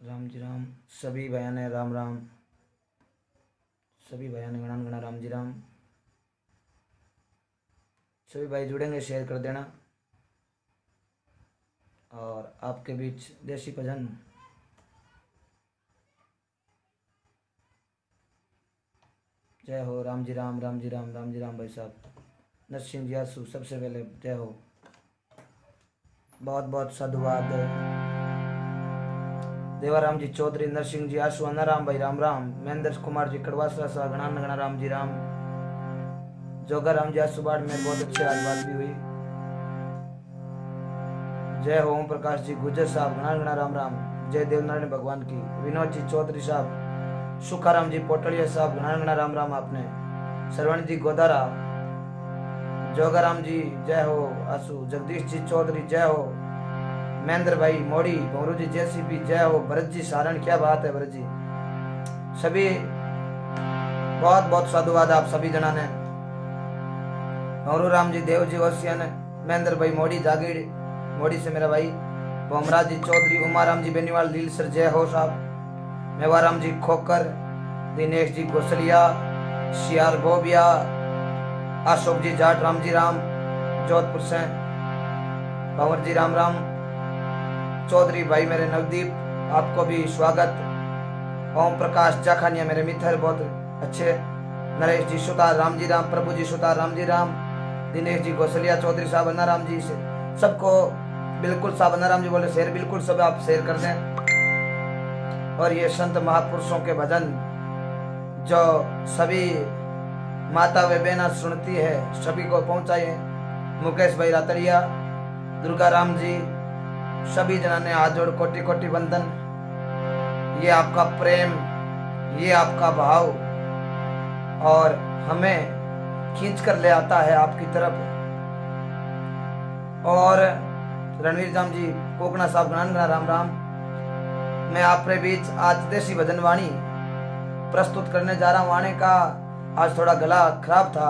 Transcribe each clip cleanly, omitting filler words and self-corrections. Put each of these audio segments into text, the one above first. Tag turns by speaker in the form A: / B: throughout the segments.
A: राम जी राम। सभी भाइयों ने राम राम। सभी भाइयों ने गणा गणा राम जी राम। सभी भाई जुड़ेंगे, शेयर कर देना। और आपके बीच देसी भजन जय हो। राम जी राम, राम जी राम, राम जी राम। भाई साहब नरसिंह जी आसू, सबसे पहले जय हो। बहुत बहुत साधुवाद। देवाराम जी चौधरी, नरसिंह जी आसू, अनाराम भाई राम राम। महेंद्र कुमार जी कड़वासरा सा, गणा गणा राम जी राम। जोगा राम जी आसू बाढ़ में बहुत अच्छे आज बात भी हुई। जय हो। ओम प्रकाश जी गुजर साहब, गणा गणा राम राम। जय देवनारायण भगवान की। विनोद जी चौधरी साहब, सुखाराम जी पोटलिया साहब, गणा गणा राम राम आपने। श्रवण जी गोदारा, जोगाराम जी जय हो। आसू जगदीश जी चौधरी जय हो। महेंद्र भाई मोड़ी, भौरू जी जेसीबी जय हो। भरत जी सारण, क्या बात है भरत जी। सभी बहुत बहुत साधुवाद आप सभी जना ने। भौरू राम जी देव जी वसियन, महेंद्र भाई मोड़ी जागीर मोड़ी से मेरा भाई। भोमराज जी चौधरी, उमाराम जी बेनीवाल लील सर जय हो साहब। मेवाराम जी खोकर, दिनेश जी गोसलिया, सियार गोबिया, अशोक जी जाट, राम जी राम जोधपुर से। भंवर जी राम राम। चौधरी भाई मेरे नवदीप, आपको भी स्वागत। ओम प्रकाश जाखानिया मेरे मित्र बहुत अच्छे। नरेश जी सुतार, राम जी राम। प्रभु जी सुतार, राम जी राम। दिनेश जी गोसलिया, चौधरी साहब अन्नाराम जी से सबको बिल्कुल साहब अन्नाराम जी बोले शेयर, बिल्कुल सब आप शेयर कर दें। और ये संत महापुरुषों के भजन जो सभी माता व बहना सुनती है, सभी को पहुंचाइए। मुकेश भाई रातड़िया, दुर्गा राम जी, सभी जना ने हाथ जोड़ कोटि कोटि वंदन। ये आपका प्रेम, ये आपका भाव और हमें खींच कर ले आता है आपकी तरफ। और रणवीर जाम जी कोकना साहब, गणा राम राम। मैं आपके बीच आज देसी भजन वाणी प्रस्तुत करने जा रहा हूँ। आने का आज थोड़ा गला खराब था,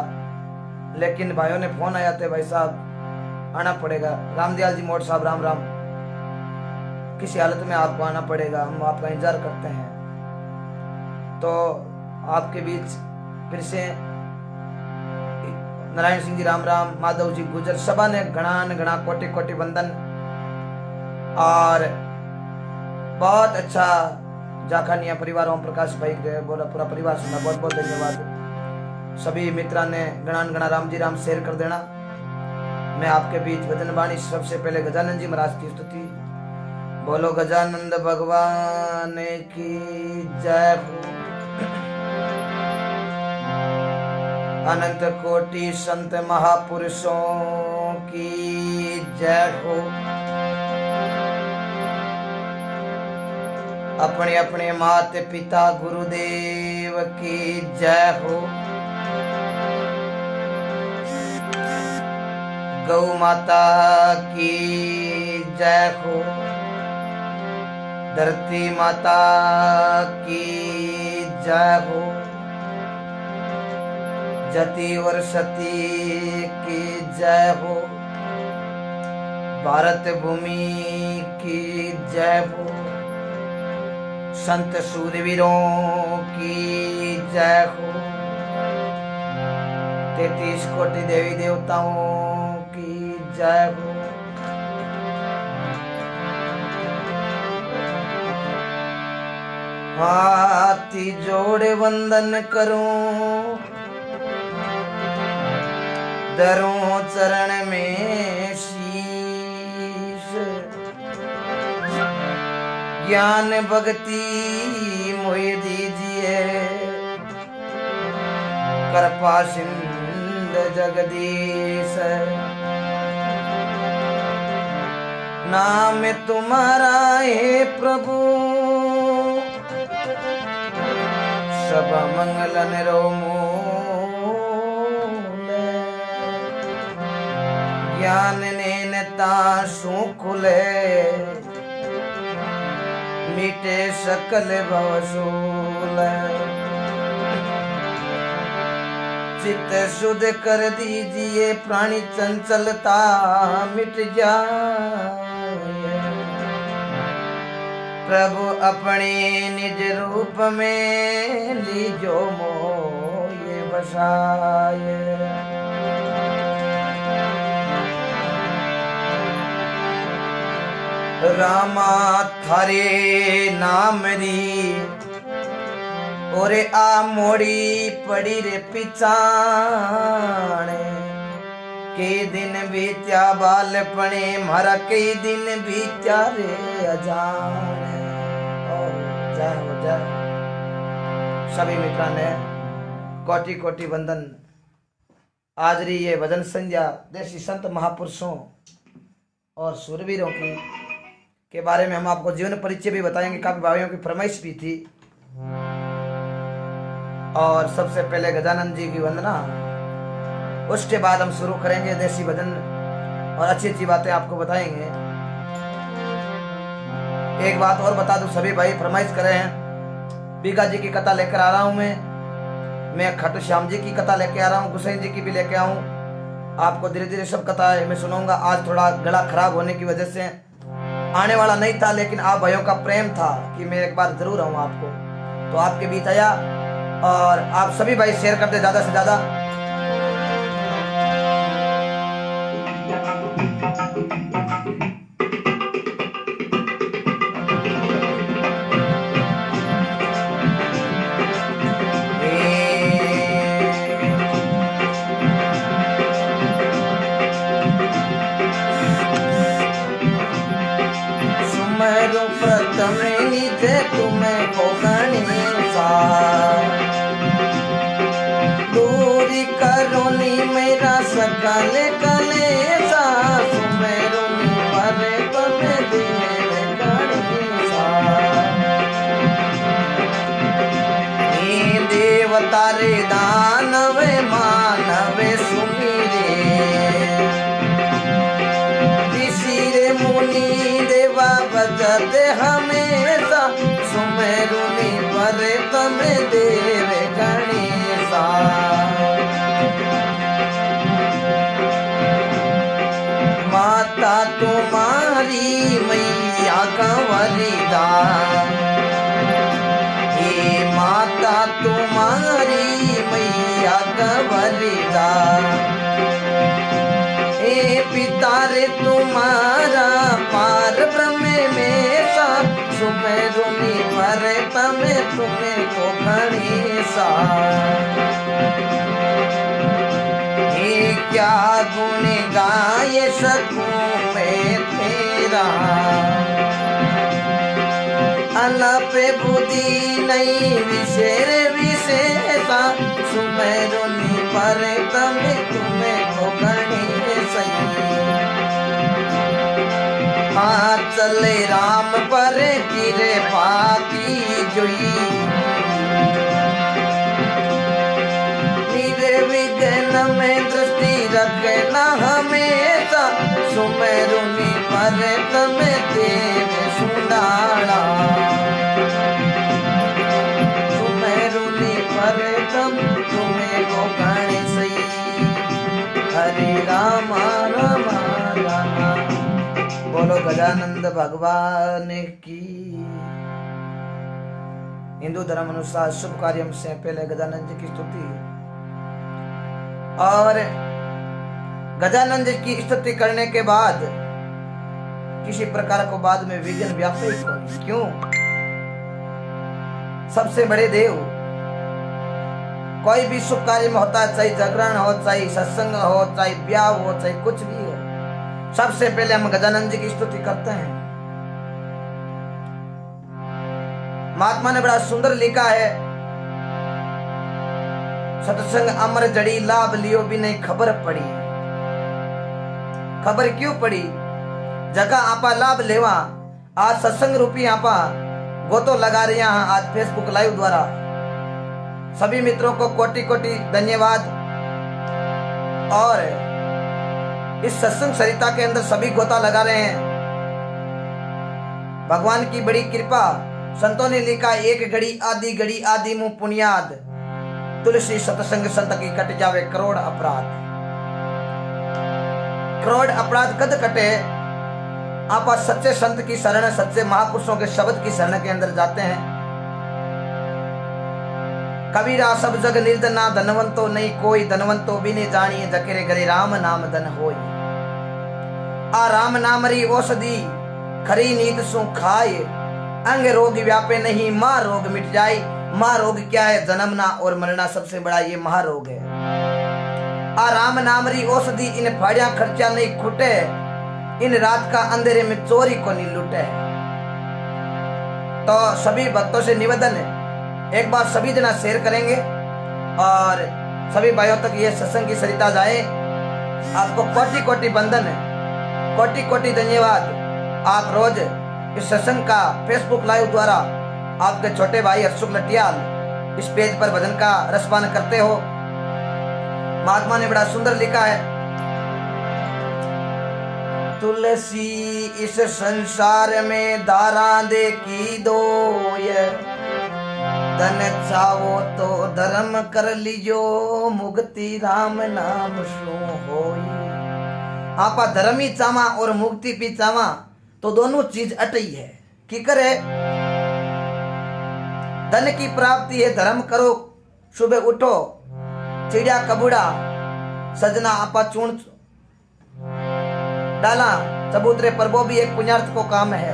A: लेकिन भाइयों ने फोन आया थे भाई साहब आना पड़ेगा। रामदयाल जी मोट साहब राम राम। किसी हालत में आपको आना पड़ेगा, हम आपका इंतजार करते हैं। तो आपके बीच फिर से नारायण सिंह जी राम राम, माधव जी गुजर, सभा ने गणा कोटि कोटि वंदन। और बहुत अच्छा जाखानिया परिवार, ओम प्रकाश भाई बोला पूरा परिवार सुना, बहुत बहुत धन्यवाद। सभी मित्रा ने गणा राम जी राम शेयर कर देना। मैं आपके बीच भजन वाणी सबसे पहले गजानंद जी महाराज की स्तुति। बोलो गजानंद भगवान की जय हो। अनंत कोटि संत महापुरुषों की जय हो। अपने अपने माता पिता गुरुदेव की जय हो। गौ माता की जय हो। धरती माता की जय हो। जति और सती की जय हो। भारत भूमि की जय हो। संत सूरवीरों की जय हो। 33 कोटि देवी देवताओं की जय हो। हाथी जोड़े वंदन करूं, धरूं चरण में शीश। ज्ञान भक्ति मोहि दीजिए, कृपा सिंध जगदीश। नाम तुम्हारा है प्रभु, सब मंगल निरो ज्ञान नेता सु खुले, मीटे सकल भवसूल। चित्त शुद्ध कर दीजिए, प्राणी चंचलता मिट जाए। प्रभु अपने निज रूप में लीजो मोये बसाए। रामा थारे नाम री ओरे आ मोड़ी पड़ी रे पिछाने। कई दिन बीत्या बालपणे मारा कई दिन बीत्या रे अजाने। जय हो जय। सभी मित्रों ने कोटि कोटि वंदन। आज री ये भजन संध्या देशी संत महापुरुषों और सूरवीरों की के बारे में हम आपको जीवन परिचय भी बताएंगे। काफी भाइयों की फरमाइश भी थी। और सबसे पहले गजानंद जी की वंदना, उसके बाद हम शुरू करेंगे देसी भजन और अच्छी अच्छी बातें आपको बताएंगे। एक बात और बता दूं, सभी भाई फरमाइश कर रहे हैं बीगा जी की कथा लेकर आ रहा हूं। मैं खट्टू श्याम जी की कथा लेके आ रहा हूं, गुसैन जी की भी लेके आऊं। आपको धीरे धीरे सब कथा मैं सुनाऊंगा। आज थोड़ा गला खराब होने की वजह से आने वाला नहीं था, लेकिन आप भाइयों का प्रेम था कि मैं एक बार जरूर आऊं आपको, तो आपके बीच आया। और आप सभी भाई शेयर करते ज्यादा से ज्यादा। प्रथम निज तुम्हें को गणेशा, दूरी करोनी मेरा सकल कलेसा। सुमेरुनी पर तुम्हें देव गणेशा। हे देवता रे दानवे मानवे सुमीरे, ऋषि रे मुनि देवा बजते हमेशा। सुमेरुनी पर तमे देव गणेशा। माता तुम्हारी मैया कंवरिदा, हे माता तुम्हारी मैया कंवरिदा। हे पिता रे तुम्हारा पार ब्रह्म में सा। सुमेरुनी पर तमे तुम्हें को गणेशा। हे क्या गुण गाय सकूं मैं तेरा, अनप बुद्धि नहीं विशेर विशेषा। सुमेरुनी पर तमे तुम्हें को गणेशा। हाँ चले राम पर गिरे पाती जोई, निर्विघ्न में दृष्टि रखना हमेशा। सुमेरुनी पर तमे देव सुंडाला। सुमेरुनी पर तम तुम्हें को गणेशा। हरे राम राम राम। बोलो गजानंद भगवान की। हिंदू धर्म अनुसार शुभ कार्य से पहले गजानंद जी की स्तुति, और गजानंद जी की स्तुति करने के बाद किसी प्रकार को बाद में विघ्न व्याप्त ही नहीं। क्यों? सबसे बड़े देव। कोई भी शुभ कार्य में होता है, चाहे जागरण हो, चाहे सत्संग हो, चाहे ब्याह हो, चाहे कुछ भी हो, सबसे पहले हम गजानंद जी की स्तुति करते हैं। महात्मा ने बड़ा सुंदर लिखा है, सत्संग अमर जड़ी लाभ लियो भी नहीं खबर पड़ी। खबर क्यों पड़ी? जगह आपा लाभ लेवा। आज सत्संग रूपी आपा गोतो लगा रहे हैं आज फेसबुक लाइव द्वारा। सभी मित्रों को कोटि कोटि धन्यवाद। और इस सत्संग सरिता के अंदर सभी गोता लगा रहे हैं। भगवान की बड़ी कृपा। संतों ने लिखा, एक घड़ी आदि मुंह पुनियाद, तुलसी सत्संग संत की कट जावे करोड़ अपराध। करोड़ अपराध कद कटे आप सच्चे संत की शरण, सच्चे महापुरुषों के शब्द की शरण के अंदर जाते हैं। कबीरा सब जग निर्धना, धनवंतो नहीं कोई, धनवंतो भी नहीं जानिए, जकेरे घरे राम नाम धन होई। आ राम नाम री औषधि खरी नींद सु खाए, अंग रोग व्यापे नहीं, मां रोग मिट जाए। मां रोग क्या है? जन्मना और मरना, सबसे बड़ा ये महारोग है। आ राम नाम री औषधि इन फाड़िया खर्चा नहीं खुटे, इन रात का अंधेरे में चोरी को नहीं लुटे। तो सभी भक्तों से निवेदन है, एक बार सभी जना शेयर करेंगे और सभी भाइयों तक ये सत्संग की सरिता जाए। आपको कोटि कोटि बंधन है, कोटि कोटि धन्यवाद। आप रोज इस सत्संग का फेसबुक लाइव द्वारा आपके छोटे भाई हर्षुक लटियाल इस पेज पर भजन का रसपान करते हो। महात्मा ने बड़ा सुंदर लिखा है, तुलसी इस संसार में धारा दे की दोय, धन चाहो तो धर्म कर लियो, मुक्ति राम नाम सो होई। आपा धर्म ही चावा और मुक्ति भी चावा तो दोनों चीज अटई है। की करे? धन की प्राप्ति है, धर्म करो, सुबह उठो, चिड़िया कबूड़ा सजना आपा चूर्ण डाला चबूतरे पर, वो भी एक पुण्यार्थ को काम है।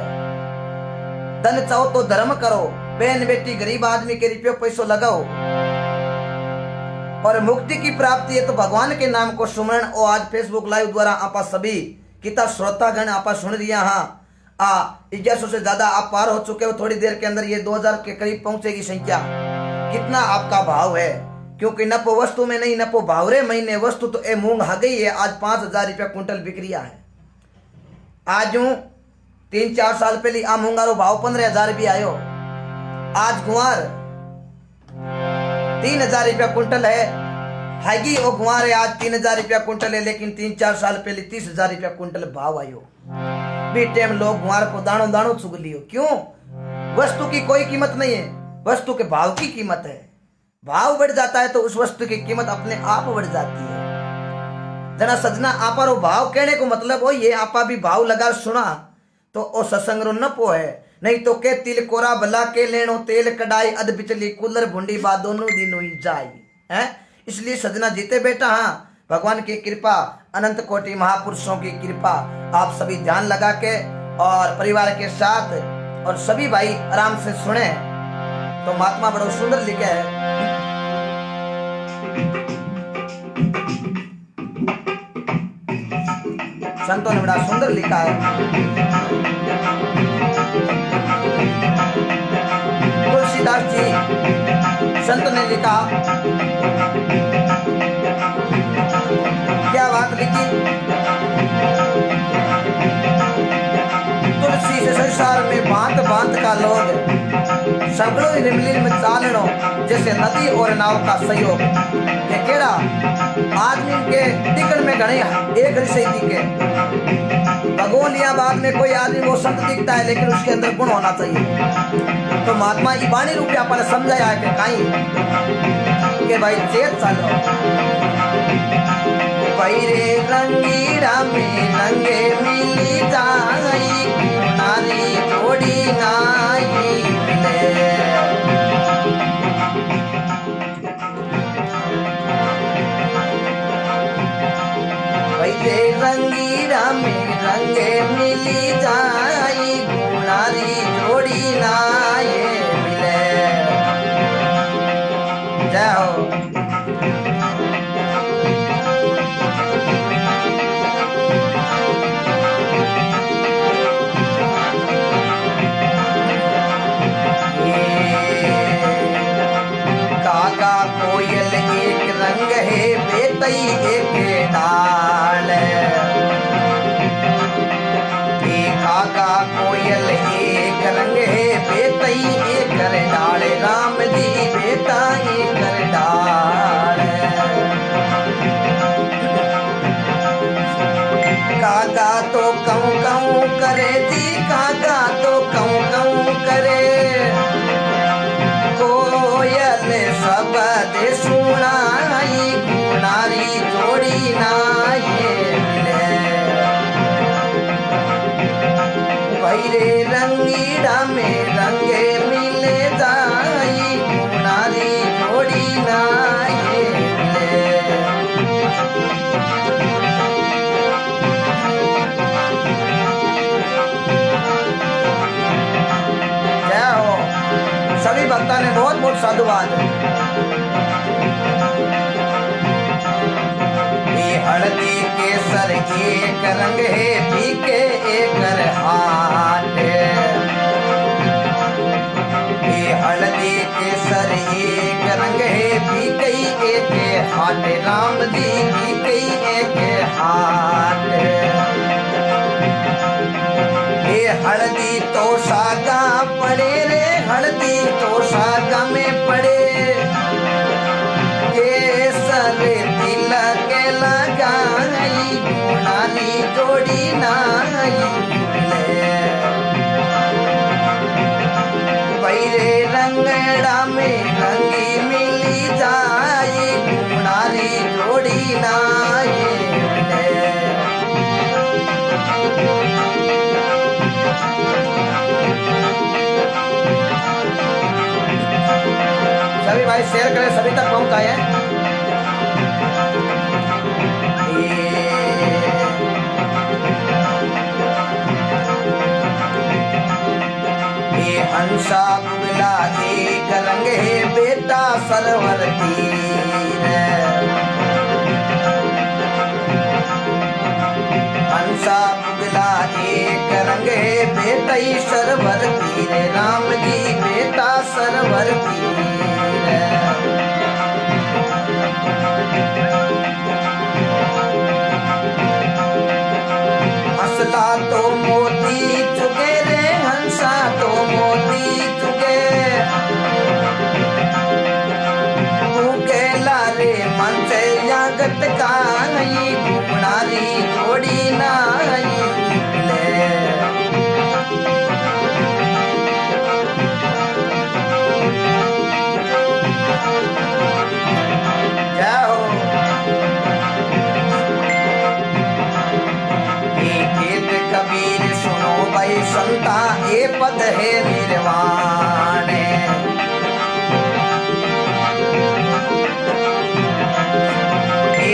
A: धन चाहो तो धर्म करो, बहन बेटी गरीब आदमी के रुपये पैसों लगाओ। और मुक्ति की प्राप्ति है तो भगवान के नाम को सुमरण। और आज फेसबुक लाइव द्वारा आपा सभी कितना श्रोतागण आपा सुन रिया। हाँ 1100 से ज्यादा आप पार हो चुके हो। थोड़ी देर के अंदर ये 2000 के करीब पहुंचेगी संख्या। कितना आपका भाव है, क्योंकि नपो वस्तु में नहीं, नपो भावरे महीने वस्तु तो ए मूंग आ गई है। आज 5000 रुपया क्विंटल बिक्रिया है। आज 3-4 साल पहले आ मूंगारो भाव 15,000 भी आयो। आज गुआर 3,000 रुपया क्विंटल है। और गुआर है आज 3,000 रुपया क्विंटल है, लेकिन 3-4 साल पहले 30,000 रुपया क्विंटल भाव आयो। भी टाइम लोग गुआर को दानो दानो चुग लियो। क्यों? वस्तु की कोई कीमत नहीं है, वस्तु के भाव की कीमत है। भाव बढ़ जाता है तो उस वस्तु की कीमत अपने आप बढ़ जाती है। जना सजना आपा रो भाव कहने को मतलब हो ये आपा भी भाव लगा सुना तो ओ सत्संग रो नपो है। नहीं तो के तिल कोरा भला के लेनो तेल कढ़ाई, अध बिचली कुलर भुंडी बा दोनों दिनों ही जाई है। इसलिए सजना जीते बेटा, हाँ भगवान की कृपा, अनंत कोटि महापुरुषों की कृपा, आप सभी ध्यान लगा के और परिवार के साथ और सभी भाई आराम से सुने। तो महात्मा बड़ा सुंदर लिखे है, संतों ने बड़ा सुंदर लिखा है। तुलसीदास जी संत ने लिखा, क्या बात लिखी? तुलसी से संसार में भांत भांत का लोग, सगड़ो रिमलिन में चालनो जैसे नदी और नाव का सहयोग। ये केड़ा आदमी के दिखण में घने एक रिश्ते दिखे। भगोलिया बाग में कोई आदमी वो संत दिखता है, लेकिन उसके अंदर गुण होना चाहिए। तो महात्मा की बाणी रूपी अपन समझाया है कि कहीं के भाई चेत चालो पैरे रंगीरा में रंगे मिली जाई, नारी जोड़ी नाई मिले। पैरे रंगीरा में रंगे मिली जाई, नारी जोड़ी नाई मिले। जय हो। कोयल एक रंग है, बेतई एक डाल। काका कोयल एक रंग है, बेतई एक डाल। राम जी बेटा एक डाल। काका तो कऊं कऊं करे जी, काका तो कऊं कऊं करे। कोयल शब्द सुनाई, नारी जोड़ी नाई मिले। रंगीड़ा में रंगे मिले जाई गुणारी जोड़ी ना ये मिले। जय हो सभी भक्ता ने बहुत बहुत साधुवाद। हल्दी केसर एक रंग है पीके एक हाथ। ये हल्दी केसर एक रंग है पीके एक हाथ। राम जी पीके एक हाथ। ये हल्दी तो सागा पड़े रे हल्दी तो सागा में पड़े। केसर तिलक लगाई गुणारी जोड़ी नाई मिले। पैरे रंगड़ा में रंगी मिली जाई गुणारी जोड़ी नाई मिले। सभी भाई शेयर करें, सभी तक पहुंच आए हैं। हंसा बुगला एक रंग है बेटा सरवर तीर। हंसा बुगला एक रंग है बेटा ही सरवर तीर। राम जी बेटा सरवर तीर। हंसला तो मोती चुके रे हंसा तो मोती चुके। मुकेला रे मन से यागत का नहीं गुणारी जोड़ी नहीं मिले। जय हो कबीर सुनो भाई संता ये पद है निर्वाण। ए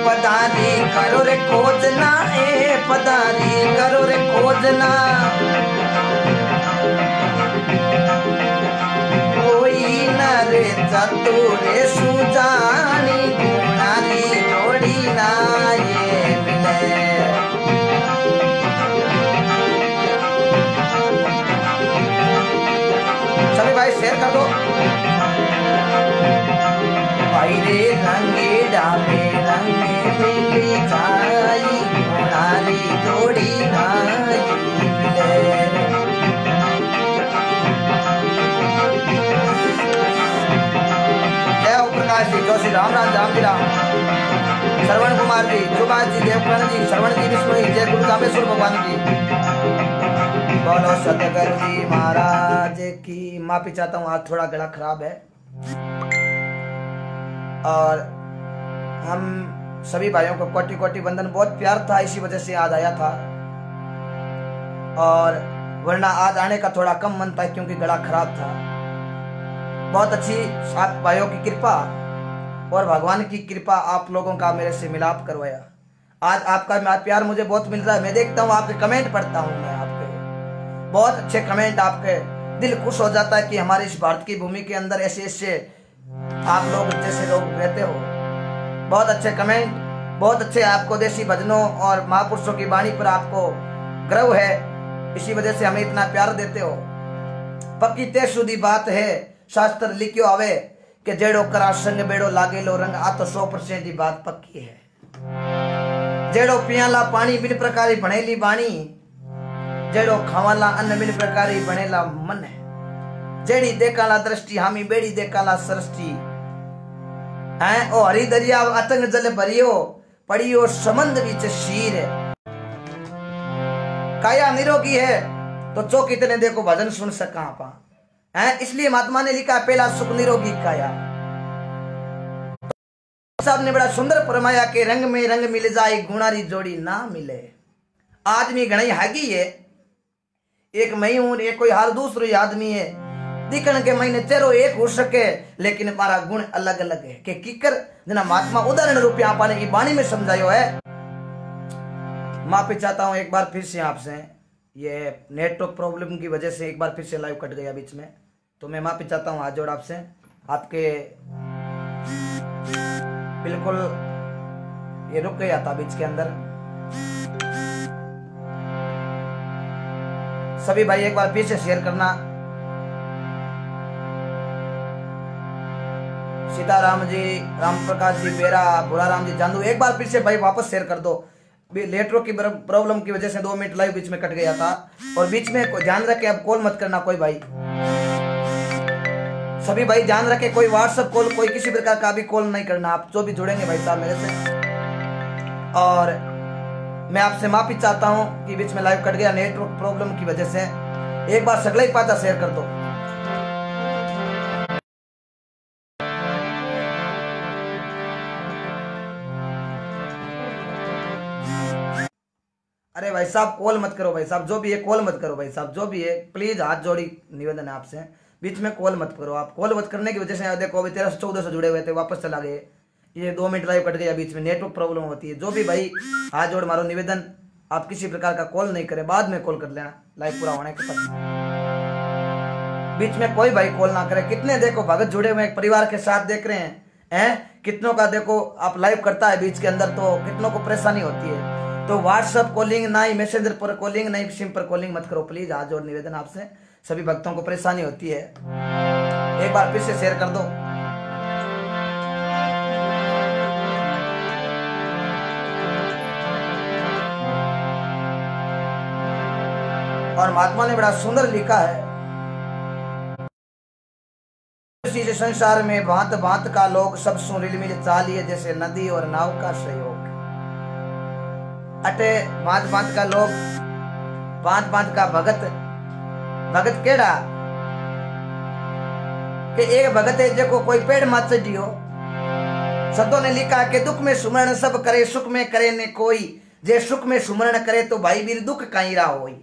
A: पदारी करो रे खोजना ए पदारी करो रे खोजना। कोई न रे चतुरे सुजानी गुणारी जोड़ी ना ये मिले। सभी भाई शेयर कर दो। भाई रे रंगीड़ा में रंगे मिली जाई गुणारी जोड़ी नाई मिले। जय ओम प्रकाश जी जोशी राम राम राम जी राम। श्रवण कुमार जी सुभाष जी देवकर्ण जी श्रवण जी विष्णु जी जय गुरु कामेश्वर भगवान की। बोलो सतगुरु जी महाराज की। माफी चाहता हूँ आज थोड़ा गला खराब है और हम सभी भाइयों को कोटि कोटि वंदन। बहुत प्यार था इसी वजह से आज आया था और वरना आज आने का थोड़ा कम मन था क्योंकि गला खराब था। बहुत अच्छी आप भाइयों की कृपा और भगवान की कृपा आप लोगों का मेरे से मिलाप करवाया। आज आपका प्यार मुझे बहुत मिल रहा है। मैं देखता हूँ आपके कमेंट पढ़ता हूँ मैं आपके बहुत अच्छे कमेंट। आपके दिल खुश हो जाता है कि हमारे इस भारत की भूमि के अंदर ऐसे ऐसे आप लोग जैसे लोग रहते हो। बहुत अच्छे कमेंट, बहुत अच्छे आपको देसी भजनों और महापुरुषों की वाणी पर आपको गर्व है। इसी वजह से हमें इतना प्यार देते हो। पक्की तय सुधी बात है शास्त्र लिखियो आवे कि जेड़ो करा संग बेड़ो लागे लो रंग। आ तो 100% की बात पक्की है। जेड़ो पियाला पानी बिन प्रकारी बनेली बाणी। जेड़ो खावाला अन्न बिन प्रकारी बनेला मन है। जेड़ी देकाला दृष्टि हामी बेड़ी देकाला सृष्टि है। ओ हरी दरिया अतंग जल भरियो पड़ियो समंद बीच शीर। काया निरोगी है तो चौक इतने देखो भजन सुन सका पा है। इसलिए महात्मा ने लिखा पहला सुख निरोगी काया। साहब ने बड़ा सुंदर फरमाया के रंग में रंग मिल जाए गुणारी जोड़ी ना मिले। आदमी घणी हागी है एक मैं हूं, एक कोई हाल दूसरो आदमी है। दिखण के महीने चेहरो एक हो सके, लेकिन हमारा गुण अलग अलग है। के किकर जना महात्मा उदाहरण रूपी आपने की वाणी में समझायो है। माफी चाहता हूं एक बार फिर से आपसे, ये नेटवर्क प्रॉब्लम की वजह से एक बार फिर से लाइव कट गया बीच में, तो मैं माफी चाहता हूं हाथ जोड़ आपसे। आपके बिल्कुल ये रुक गया था बीच के अंदर। सभी भाई एक बार फिर से शेयर करना। सीताराम जी, राम प्रकाश जी, बेरा, भूरा राम जी, चांदू, एक बार फिर से भाई वापस शेयर कर दो। नेटवर्क की प्रॉब्लम की वजह से 2 मिनट लाइव बीच में कट गया था। और बीच में ध्यान रखे, अब कॉल मत करना कोई भाई, सभी भाई ध्यान रखे, कोई व्हाट्सएप कॉल, कोई किसी प्रकार का भी कॉल नहीं करना आप जो भी जुड़ेंगे भाई साहब मेरे से। और मैं आपसे माफी चाहता हूं कि बीच में लाइव कट गया नेटवर्क प्रॉब्लम की वजह से। एक बार सगला ही पाता शेयर कर दो। अरे भाई साहब कॉल मत करो भाई साहब, जो भी है कॉल मत करो भाई साहब, जो भी है प्लीज हाथ जोड़ी निवेदन है आपसे, बीच में कॉल मत करो आप। कॉल मत करने की वजह से देखो अभी 1314 जुड़े हुए थे, वापस चला गए, ये 2 मिनट लाइव कट गया, बीच में नेटवर्क प्रॉब्लम होती है। जो भी भाई हाथ जोड़ मारो निवेदन, आप किसी प्रकार का कॉल नहीं करें, बाद में कॉल कर लेना लाइव पूरा होने के बाद। बीच में कोई भाई कॉल ना करे। कितने देखो भगत जुड़े हुए एक परिवार के साथ देख रहे हैं कितनों का देखो आप लाइव करता है बीच के अंदर, तो कितनों को परेशानी होती है। तो व्हाट्सएप कॉलिंग ना ही, मैसेंजर पर कॉलिंग नहीं, सिम पर कॉलिंग मत करो प्लीज, हाथ जोड़ निवेदन आपसे, सभी भक्तों को परेशानी होती है। एक बार फिर से शेयर कर दो। और महात्मा ने बड़ा सुंदर लिखा है, इसी संसार में भांत भांत का लोग सब सुरिल मिल चालिए, जैसे नदी और नाव का सहयोग। अटे भांत भांत का लोग, भांत भांत का भगत। भगत केड़ा कि एक भगत है जो कोई पेड़ मत चढ़ियो। संतों ने लिखा कि दुख में सुमरण सब करे, सुख में करे ने कोई, जे सुख में सुमरण करे तो भाई वीर दुख कहीं रहा होई।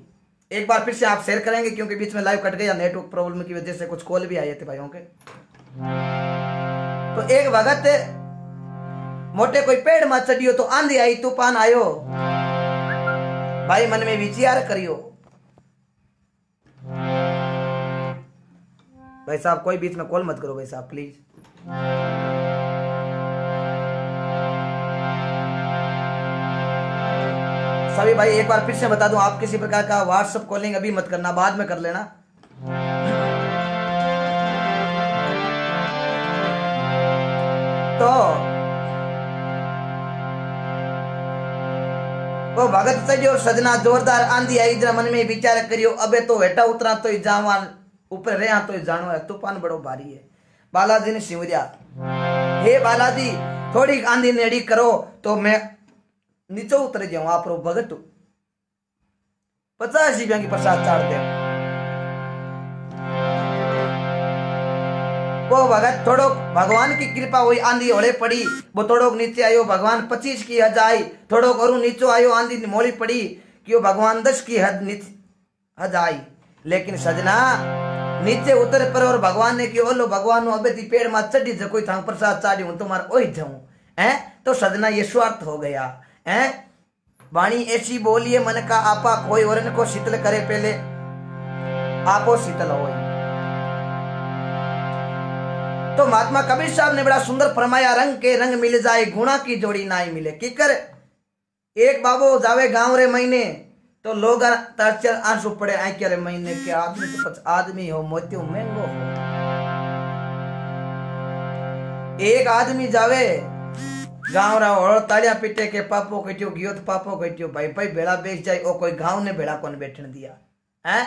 A: एक बार फिर से आप शेयर करेंगे क्योंकि बीच में लाइव कट गया नेटवर्क प्रॉब्लम की वजह से, कुछ कॉल भी आए थे भाइयों के। तो एक भगत मोटे कोई पेड़ मत चढ़ियो तो आंधी आई तूफान आयो, भाई मन में विचार करियो। भाई साहब कोई बीच में कॉल मत करो भाई साहब प्लीज। सभी भाई एक बार फिर से बता दूं, आप किसी प्रकार का व्हाट्सएप कॉलिंग अभी मत करना, बाद में कर लेना। तो वो भगत सजो सजना जोरदार आंधी आई, जरा मन में विचार करियो, अबे तो हेटा उतरा तो जावा, ऊपर रहा तो जानो है, तूफान बड़ो भारी है। बालाजी ने सिमरिया, हे बालाजी थोड़ी आंधी नेड़ी करो तो मैं नीचे उतर जाऊं। आप भगत 50 रुपया की प्रसाद चाड़ दे। वो भगत थोड़ो भगवान की कृपा हुई, आंधी होले पड़ी, वो थोड़ो नीचे आयो, भगवान 25 की हद आई, थोड़ो और नीचे आयो, आंधी मोली पड़ी कि वो भगवान 10 की हद आई। लेकिन सजना नीचे उतर पर और भगवान ने क्यों लो भगवान अबे ती पेड़ में चढ़ी जो कोई थांग प्रसाद चाड़ी हूं तुम्हारा ओही जाऊं है। तो सजना ये स्वार्थ हो गया है। वाणी ऐसी बोलिए मन का आपा, कोई और को शीतल करे पहले आपो शीतल हो। तो महात्मा कबीर साहब ने बड़ा सुंदर फरमाया, रंग के रंग मिल जाए गुणा की जोड़ी ना ही मिले। की कर एक बाबू जावे गांव रे महीने तो लोग तरचर आंसू पड़े आई के महीने के आदमी तो आदमी हो मोत्यो महंगो हो। एक आदमी जावे गांव रा और तालियां पीटे के पापो कटियो गियो तो पापो कटियो भाई भाई बेड़ा बेच जाए, ओ कोई गांव ने बेड़ा कौन बैठन दिया है।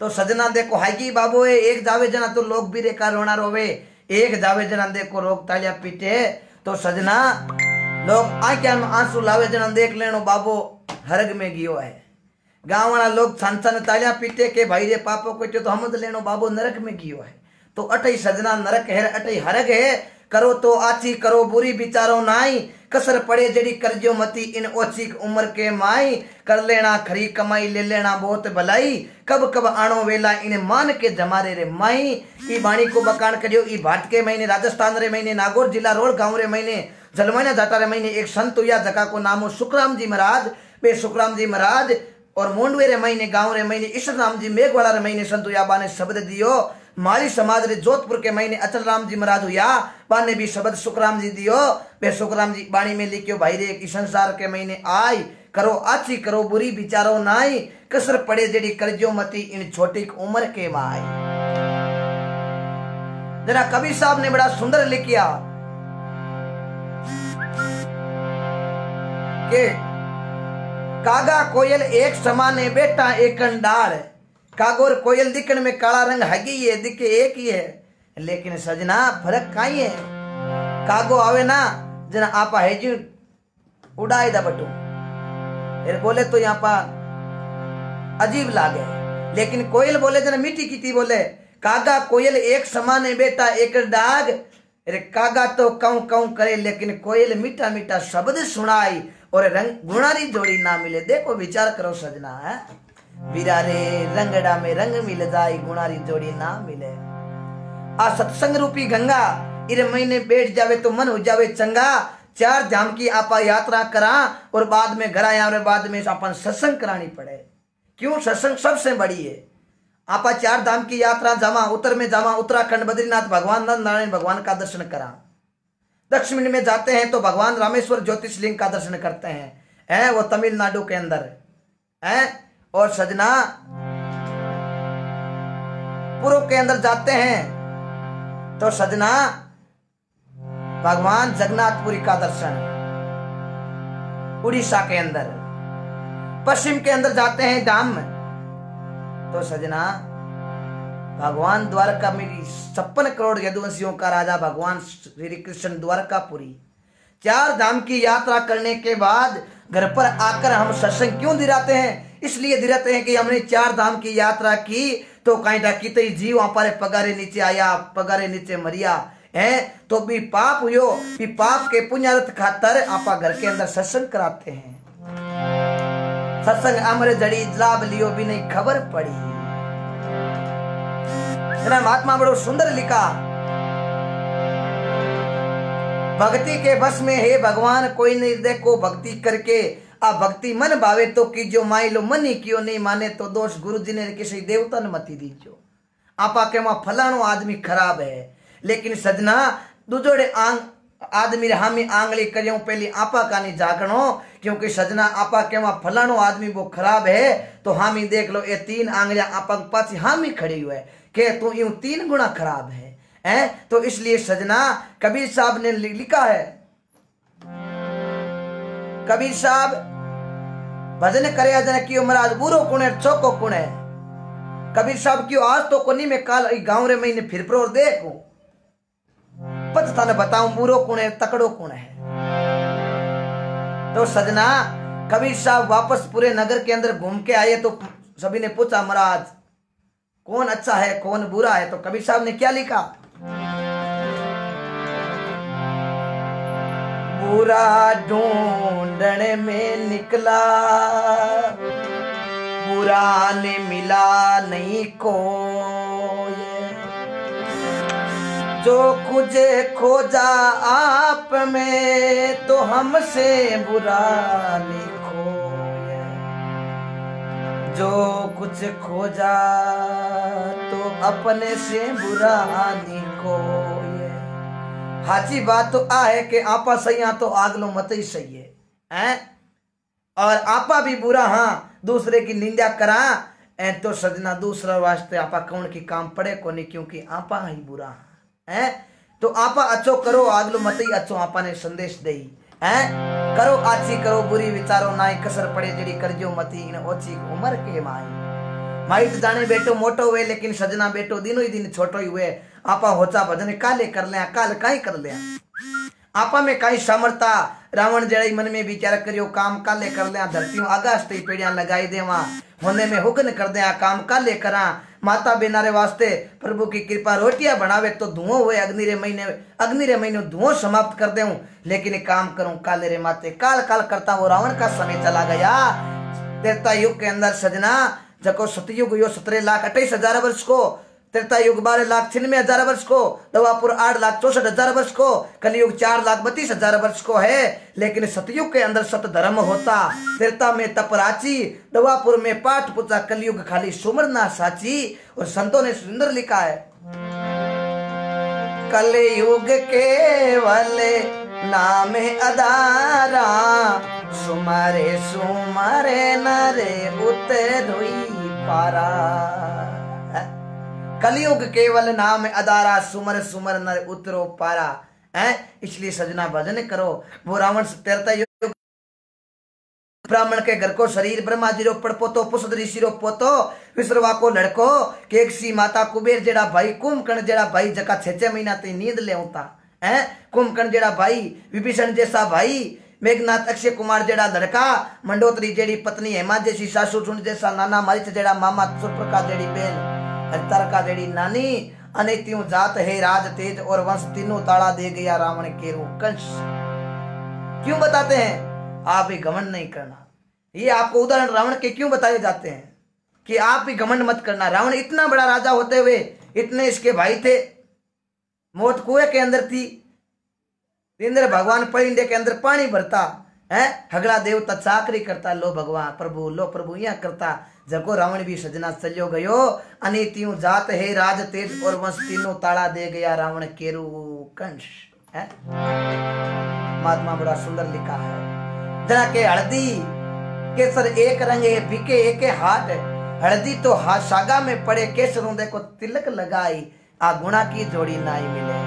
A: तो सजना देखो हाईकी बाबू है, एक जावे जना तो लोग भी रेखा रोना रोवे, एक जावे जना देखो लोग तालियां पीटे। तो सजना लोग आंखों में आंसू लावे जना देख लेनो बाबू हरग में गियो है। गांव वाला लोग छन छन तालियां पीटे के भाई रे पापो कटियो तो हम लेनो बाबू नरक में गियो है। तो अटई सजना नरक है, अटई हरग है। करो तो आची करो बुरी विचारो नाई, कसर पड़े जड़ी करजो मती इन ओछी उम्र के माई, कर लेना खरी कमाई ले लेना बहुत भलाई, कब कब आणो वेला इन मान के जमारे रे माई। ई बाणी को बकान करियो ई भाट के महीने राजस्थान रे महीने नागौर जिला रोड गांव रे महीने जलवाना जाटा रे महीने एक संत हुआ जगह को नाम सुखराम जी महाराज। बे सुखराम जी महाराज और मोंडवे रे महीने गांव रे महीने ईश्वर राम जी मेघवाड़ा रे महीने संत हुआ बाने शब्द दियो। माली समाज रे जोधपुर के महीने अचल राम जी महाराज हुआ बाने भी शब्द सुखराम जी दियो। बे सुखराम जी बाणी में लिखियो भाई रे कि संसार के महीने आई, करो अच्छी करो बुरी विचारो नाई, कसर पड़े जड़ी करजो मती इन छोटी उम्र के माई। जरा कबीर साहब ने बड़ा सुंदर लिखिया के कागा कोयल एक समाने बेटा एक डाल, कागोर कोयल दिखने में काला रंग हगी है, दिखे एक ही है, लेकिन सजना फर्क काई है। कागो आवे ना जना आपा है जी उड़ाए दा बटू फिर बोले तो यहाँ पा अजीब लागे, लेकिन कोयल बोले जना मीठी कीती बोले। कागा कोयल एक समान बेटा एक डाग, अरे कागा तो कऊ कऊ करे लेकिन कोयल मीठा मीठा शब्द सुनाई और रंग गुणारी जोड़ी ना मिले। देखो विचार करो सजना है बिरारे रंगड़ा में रंग मिल जाए गुणारी जोड़ी ना मिले। आ सत्संग रूपी गंगा इरे महीने बैठ जावे तो मन हो जावे चंगा। चार धाम की आपा यात्रा करा और बाद में घर आया और बाद में अपन सत्संग करानी पड़े। क्यों? सत्संग सबसे बड़ी है। आपा चार धाम की यात्रा जावा, उत्तर में जावा उत्तराखंड बद्रीनाथ भगवान नंद नारायण भगवान का दर्शन करा, दक्षिण में जाते हैं तो भगवान रामेश्वर ज्योतिषलिंग का दर्शन करते हैं वो तमिलनाडु के अंदर है। और सजना पूर्व के अंदर जाते हैं तो सजना भगवान जगन्नाथपुरी का दर्शन उड़ीसा के अंदर। पश्चिम के अंदर जाते हैं धाम तो सजना भगवान द्वारका में 56 करोड़ यदुवंशियों का राजा भगवान श्री कृष्ण द्वारकापुरी। चार धाम की यात्रा करने के बाद घर पर आकर हम सत्संग क्यों दिलाते हैं? इसलिए दिलाते हैं कि हमने चार धाम की यात्रा की तो कहीं डाकी तो जीव वहां पर पगारे नीचे आया, पगारे नीचे मरिया है तो भी पाप हुयो, भी पाप के पुण्यार्थ खातर आपा घर के अंदर सत्संग कराते हैं। सत्संग अमर जड़ी लाभ लियो भी नहीं खबर पड़ी। महात्मा बड़ो सुंदर लिखा, भक्ति के बस में हे भगवान कोई नहीं देखो भक्ति करके, आ भक्ति मन भावे तो कीजो माई लो मन ही क्यों नहीं माने तो दोष गुरु जी ने किसी देवता ने मती दीजो। आपा के वहां फलानो आदमी खराब है, लेकिन सजना दूजोड़े आदमी हामी आंगली करियो पहले आपा का नहीं जागनो, क्योंकि सजना आपा के वहां फलानो आदमी वो खराब है तो हामी देख लो ये 3 आंगलियां आपा के पास हामी खड़ी हुए के तू यूं 3 गुना खराब है तो इसलिए सजना कबीर साहब ने लिखा है, कबीर साहब भजन करे जन कियो महाराज बुरो कुण है चौको कुण है। कबीर साहब क्यों आज तो कोनी में काल गांव रे महीने फिर प्रोर देखो पत थाने बताऊं बुरो कुण है तकड़ो कुण है। तो सजना कबीर साहब वापस पूरे नगर के अंदर घूम के आए तो सभी ने पूछा महाराज कौन अच्छा है कौन बुरा है? तो कबीर साहब ने क्या लिखा, बुरा ढूंढने में निकला बुरा ने मिला नहीं को, जो कुछ खोजा आप में तो हमसे बुरा नहीं खोया, जो कुछ खोजा तो अपने से बुरा नहीं खोया। हाची बात तो आ है कि आपा सही तो आगलो मत ही सही है और आपा भी बुरा हाँ दूसरे की निंदा करा तो सजना दूसरा वास्ते आपा कौन की काम पड़े को नहीं, क्योंकि आपा ही बुरा है। तो आपा अच्छो करो आगलो मत ही अच्छो आपा ने संदेश दे करो अच्छी करो बुरी विचारो नाई, कसर पड़े जड़ी करजो मती इन ओछी उम्र के माई तो जाने बेटो मोटो हुए लेकिन सजना बेटो दिनों ही दिन छोटो ही हुए। आपा होचा भजन काले कर लिया काल काई कर लिया, आपा में काई सामर्था रावण जड़े मन में विचार करियो काम काले कर लिया धरती आगास्ते पेड़िया लगाई देवा होने में हुक्न कर दिया काम काले करा माता बेना रे वास्ते प्रभु की कृपा रोटियां बनावे तो धुआं हुए अग्नि रे महीने धुआं समाप्त कर दूं लेकिन काम करूं काले रे माते काल काल करता वो रावण का समय चला गया। त्रेता युग के अंदर सजना जको सतयुग यो 17,28,000 वर्ष को, त्रेता युग 12,96,000 वर्ष को, दवापुर 8,64,000 वर्ष को, कलयुग 4,32,000 वर्ष को है। लेकिन सतयुग के अंदर सत धर्म होता, त्रेता में तपराची, दवापुर में पाठ पूजा, कलयुग खाली सुमरना साची। और संतों ने सुंदर लिखा है कलयुग केवल नाम आधारा सुमारे सुमारे नरे उतरोई पारा। कलयुग केवल नाम आधारा सुमर सुमर नर उतरो पारा है। इसलिए सजना भजन करो। वो रावण तेरता युग ब्राह्मण के घर को शरीर ब्रह्मा जी रो पड़पोतो पुष्ट ऋषि रो पोतो विश्रवा को लड़को केकसी माता कुबेर जेड़ा भाई कुंभकर्ण जेड़ा भाई जका 6 महीना ती नींद ले होता है। कुंभकर्ण जेड़ा भाई विभीषण जैसा भाई मेघनाथ अक्षय कुमार जेड़ा लड़का मंडोत्री जेड़ी पत्नी हेमा जैसी सासू चुंड जैसा नाना मारिच जेड़ा मामा सुरप्रका जेड़ी बेन तारका जेड़ी नानी अने त्यों जात है राज तेज और वंश तीनों ताड़ा दे गया रावण के रू कंस। क्यों बताते हैं? आप भी घमंड नहीं करना। ये आपको उदाहरण रावण के क्यों बताए जाते हैं कि आप भी घमंड मत करना। रावण इतना बड़ा राजा होते हुए इतने इसके भाई थे, मौत कुएं के अंदर थी, इंद्र भगवान परिंदे के अंदर पानी भरता है, हगड़ा देवता चाकरी करता, लो भगवान प्रभु यहाँ करता। जको रावण भी सजना चलो गयो अनित्यों जात है राज तेज और वंश तीनों ताड़ा दे गया रावण केरू कंस है। महात्मा बड़ा सुंदर लिखा है जरा के हल्दी केसर एक रंगे बिके एक हाथ हल्दी तो हाथ सागा में पड़े केसरों देखो तिलक लगाई आ गुणा की जोड़ी नाई मिले।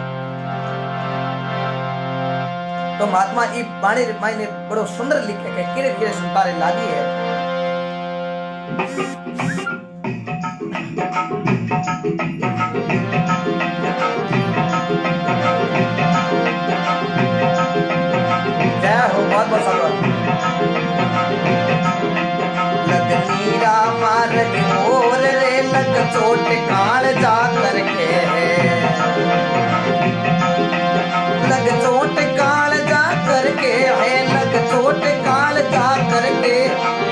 A: तो महात्मा ई बाणी माई ने बड़ो सुंदर लिखे के किरे किरे संतारे लागी है। जय हो बहुत बहुत साधुवाद। लगनीरा मार और रे लग चोट काल जा करके लग चोट काल जा करके है लग चोट काल जा करके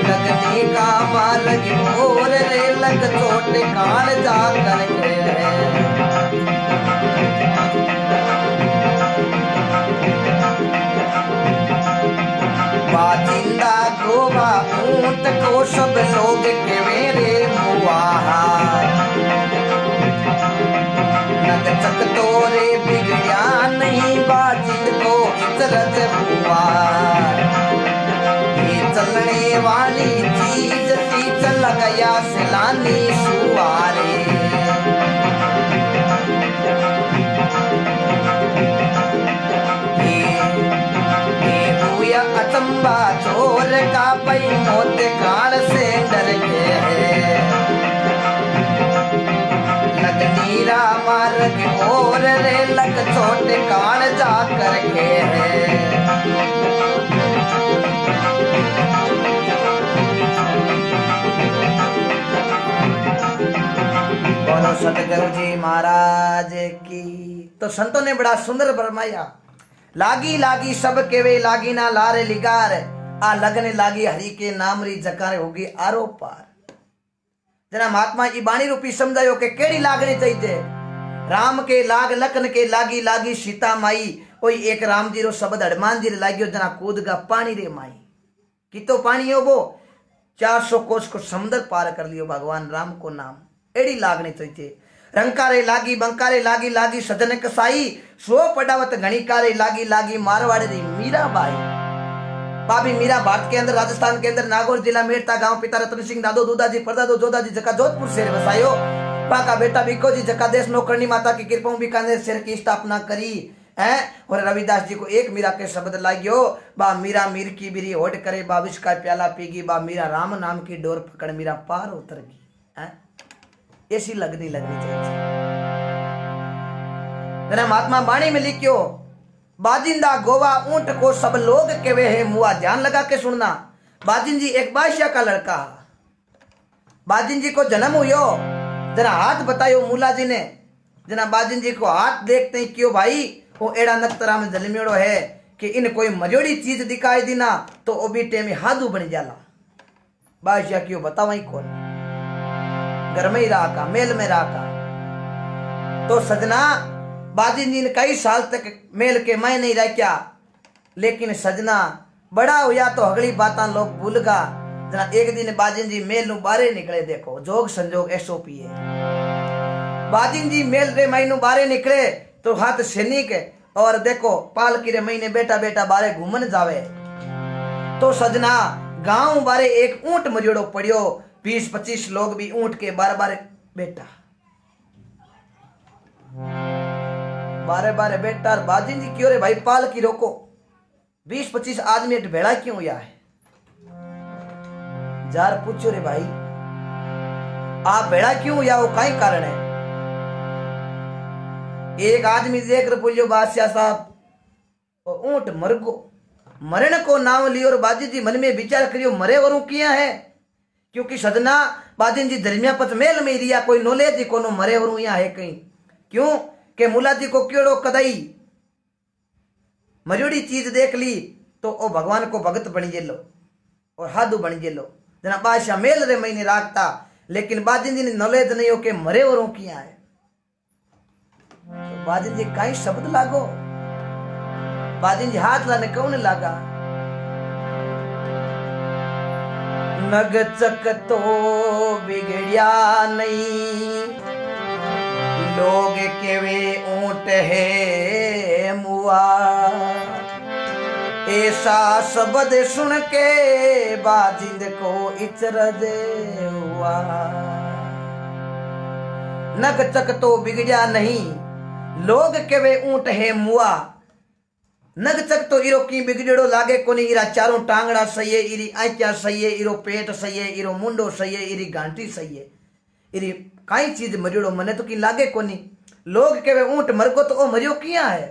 A: लगनी का मार और रे लग चोट काल जा करके बाजिंदा गोवा ऊंट को सब लोग के मेरे मुआहा नग चक तोरे बिगड़िया नहीं बाजिंद को इतरत हुआ ये चलने वाली चीज सी चल गया सिलानी सुवारे अचंबा चोर का पई मोत काल से डर के लगनीरा मार के और रे लग चोट काल जा करके बोलो सतगुरु जी महाराज की। तो संतों ने बड़ा सुंदर फरमाया लागी लागी सब केवे लागी ना लारे लिगार आ लगने लागी हरि के नाम री जकारे होगी आरो पार। जना महात्मा ई बाणी रूपी समझायो के केड़ी लागनी चाहिए। राम के लाग लखन के लागी लागी सीता माई कोई एक राम जी रो शब्द हनुमान जी रे लाग्यो जना कूद गा पानी रे माई की तो पानी हो वो 400 कोस को समुद्र पार कर लियो भगवान राम को नाम एड़ी लागनी चाहिए। रंकारे लागी बंकारे लागी लागी सजन कसाई सो पटावत घणीकारे लागी लागी मारवाड़ी री मीरा बाई। भाभी मीरा भारत के अंदर राजस्थान के अंदर नागौर जिला मेड़ता गांव पिता रतन सिंह दादो दूधाजी परदादो जोधाजी जका जोधपुर शहर बसायो। पाका बेटा भिको जी जका देश नौकरनी माता की कृपा बीकानेर शहर की स्थापना करी है। और रविदास जी को एक मीरा के शब्द लागियो बा मीरा मीर की बिरी होट करे बा विष का प्याला पीगी बा मीरा राम नाम की डोर पकड़ मीरा पार उतरगी है। ऐसी लगनी चाहिए। महात्मा बाणी में लिखियो बाजिंदा गोवा ऊंट को सब लोग केवे है मुआ। ध्यान लगा के सुनना। बाजिन जी एक बादशाह का लड़का। बाजिन जी को जन्म हुयो, जरा हाथ बतायो मुला जी ने। जना बाजिन जी को हाथ देखते ही क्यों भाई वो एड़ा नक्तरा में जन्मेड़ो है कि इन कोई मजोड़ी चीज दिखाई दी ना तो ओ बीटे में हादू बन जाला। बादशाह क्यों बताओ ही कौन, घर में ही रहा का, मेल में रहा का। तो सजना बाजिन जी ने कई साल तक मेल के मैं नहीं रह क्या, लेकिन सजना बड़ा हुआ तो अगली बातां लोग भूल गा। जना एक दिन बाजिन जी मेल नु बारे निकले, देखो जोग संजोग ऐसो पिए। बाजिन जी मेल रे महीनू बारे निकले तो हाथ सैनिक और देखो पालकी रे महीने बेटा बेटा बारे घूमन जावे। तो सजना गांव बारे एक ऊंट मरियोड़ो पड़ियो, 20-25 लोग भी ऊंट के बार बार बेटा बारे बारे बेटा। बाजिन जी क्यों रे भाई पालकी रोको, 20-25 आदमी एक भेड़ा क्यों हुआ है? जार पूछो रे भाई आप भेड़ा क्यों हुआ, वो कई कारण है? एक आदमी देख कर बोलियो बादशाह साहब ऊंट मर गो, मरण को नाम लियो। और बाजी जी मन में विचार करियो मरे वरू किया है, क्योंकि सदना बाजिन जी दरमिया पत मेल में रिया कोई नॉलेज ही कोनो मरे वरू यहाँ है कहीं। क्यों के मुला जी को क्यों कदई मरियोड़ी चीज देख ली तो ओ भगवान को भगत बन जेलो और हादू बन जेलो। जना बादशाह मेल रे महीने राखता, लेकिन बाजिन जी ने नॉलेज नहीं हो के मरे वरू किया है। तो बाजिन जी कई शब्द लागो, बाजिन जी हाथ लाने कौन लागा। नग चक तो बिगड़िया नहीं, लोग केवे ऊंट है मुआ। ऐसा शब्द सुन के बाजिंद को इचरज हुआ। नग चक तो बिगड़िया नहीं, लोग केवे ऊंट है मुआ। नग चक तो इरो की बिगड़ेड़ो लागे कोनी, इरा चारों टांगड़ा सही है, इरी आंचा सही है, इरो पेट सही है, इरो मुंडो सही है, इरी गांठी सही है, इरी काई चीज मरियोड़ो मने तो की लागे कोनी। लोग केवे ऊंट मरगो तो ओ मरियो किया है।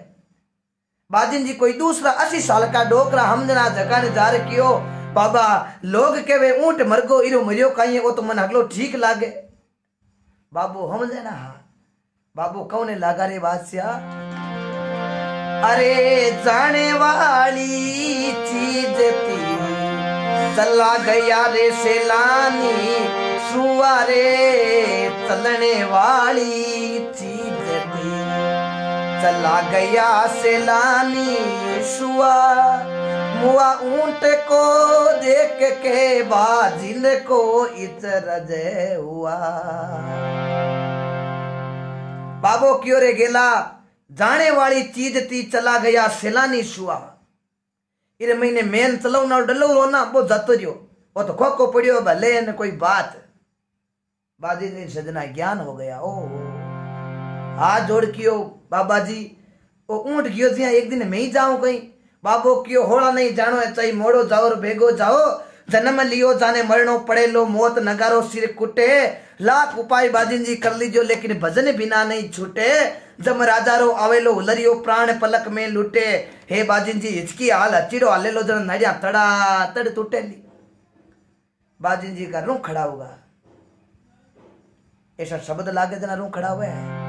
A: बाजिन जी कोई दूसरा 80 साल का डोकरा हमजना जगाने जा रहे कियो, बाबा लोग केवे ऊंट मरगो इरो मरियो काई है, वो तो मन अगलो ठीक लागे। बाबू हम देना बाबू कौन लागा रे बादशाह? अरे जाने वाली चीज थी चला गया रे सैलानी, सुवारे चलने वाली चीज थी चला गया सैलानी सुआ। मुआ ऊंट को देख के बाजिन को इचरज हुआ। बाबो क्यों रे गेला, जाने वाली चीज थी चला गया सैलानी सुआ। इरे महीने मेन चलो ना डलो रो ना वो जातो रियो, वो तो खोखो पड़ियो भले न कोई बात। बाजी ने सजना ज्ञान हो गया। ओ हाथ जोड़ कियो बाबा जी, वो ऊंट गियो जिया एक दिन मैं ही जाऊं कहीं। बाबो क्यों होड़ा नहीं जानो है, चाहे मोड़ो जाओ और भेगो जाओ। जन्म लियो जाने मरणो पड़े लो, मौत नगारो सिर कुटे। लाख उपाय बाजिन जी कर लीजो, लेकिन भजन बिना नहीं छूटे। जब राजा रो आवेलो लरियो प्राण पलक में लूटे। हे बाजिन जी हिचकी हाल हचीरो हाले लो, जन नड़िया तड़ा तड़ टूटे ली। बाजिन जी का रू खड़ा होगा, ऐसा शब्द लागे जना रू खड़ा हुआ है।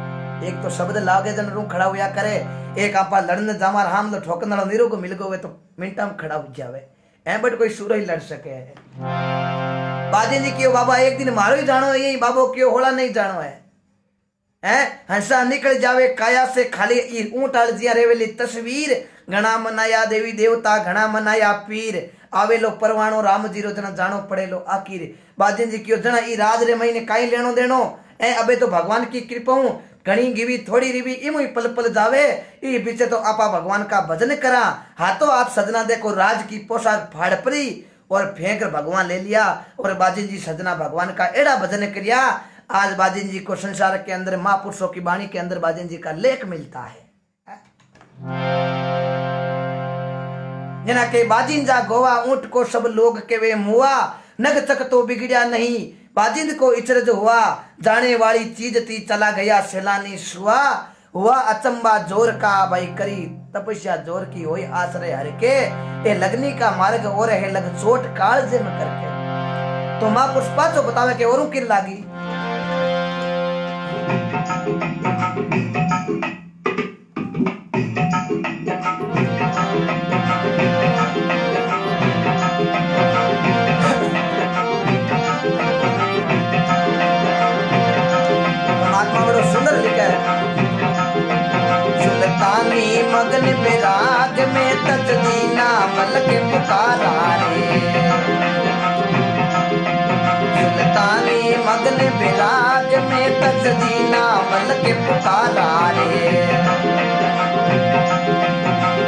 A: एक तो शब्द लागे जन रू खड़ा हुआ करे, एक आपा लड़ने जामार हाम तो ठोकन वाला नीरो को मिल गए तो मिनटा में खड़ा हो जावे। ऐ बट कोई सूर ही लड़ सके। बाजिन जी क्यों बाबा एक दिन मारो ही जानो यही, बाबो क्यों होला नहीं जानो है। हंसा निकल जावे काया से खाली ऊंट अलजिया रेवेली तस्वीर। घना मनाया देवी देवता घना मनाया पीर, आवेलो परवाणो राम जीरो जना जानो पड़ेलो आखिर। बाजिन जी क्यों जना ई राज रे महीने काई लेनो देनो, अबे तो भगवान की कृपा हूं घनी गिवी थोड़ी रिवी इमु ही पल पल जावे। ई पीछे तो आपा भगवान का भजन करा। हाथों आप सजना देखो राज की पोशाक फाड़ पड़ी और फेंक कर भगवान ले लिया। और बाजिन जी सजना भगवान का एड़ा भजन करिया। आज बाजिन जी को संसार के अंदर महापुरुषों की वाणी के अंदर बाजिन जी का लेख मिलता है। जना के बाजिन जा गोवा ऊंट को सब लोग के वे मुआ। नग तक तो बिगड़िया नहीं, बाजिंद को इचरज हुआ। जाने वाली चीज थी चला गया सैलानी सुआ। हुआ अचंबा जोर का भाई करी तपस्या जोर की होई आश्रय हर के, ए लगनी का मार्ग और है लग चोट कालजे में करके। तो मां पुष्पा जो बतावे के औरों किर लागी। मगन विराग में तजदीना मल के पुकारा रे, सुल्तानी मगन विराग में तजदीना मल के पुकारा रे।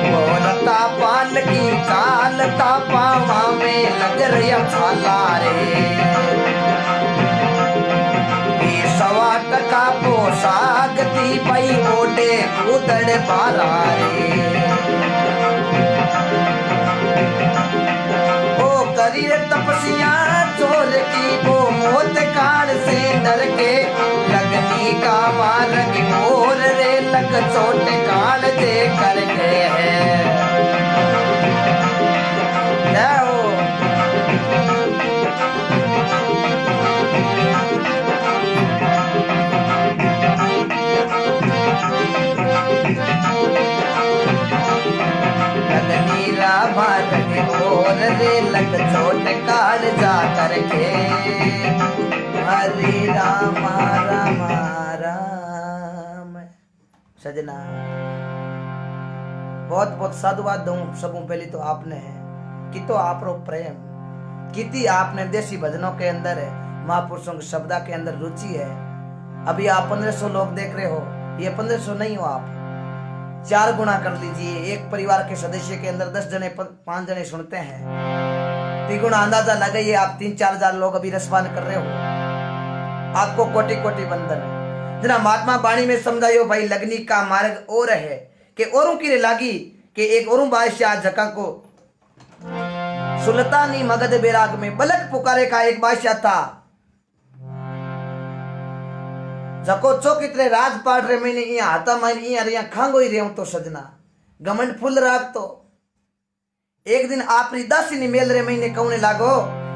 A: बोलता पाल की चालता पावा में नजर छाला रे, सवा टका पोशाक थी पई ओडे कूदड़ पारा रे। ओ करी तपस्या चोर की वो मौत काल से डर के, लगनी का मार्ग मोर रे लग चोट काल दे करके है। और रे लग चोट काल जा करके, हरे राम राम राम। सजना बहुत बहुत साधुवाद दूं सबों पहले तो आपने है कि तो आप रो प्रेम किती आपने देसी भजनों के अंदर है, महापुरुषों के शब्दा के अंदर रुचि है। अभी आप 1500 लोग देख रहे हो, ये 1500 नहीं हो, आप 4 गुना कर लीजिए। एक परिवार के सदस्य के अंदर 10 जने 5 जने सुनते हैं, 3 गुना अंदाजा लगाइए। आप 3-4 हजार लोग अभी रसपान कर रहे हो, आपको कोटि कोटि वंदन। जना महात्मा वाणी में समझायो भाई, लगनी का मार्ग और है कि औरों की लागी कि एक औरों बादशाह जका को सुल्तानी मगध बैराग में बलक पुकारे का एक बादशाह था, जको चौक इतने राजपाट रे मैंने यहाँ हाथा माइन यहाँ खांगो ही रहा तो सजना घमंड फुल राख। तो एक दिन आपरी दासी ने मेल रे मैंने कहने लागो,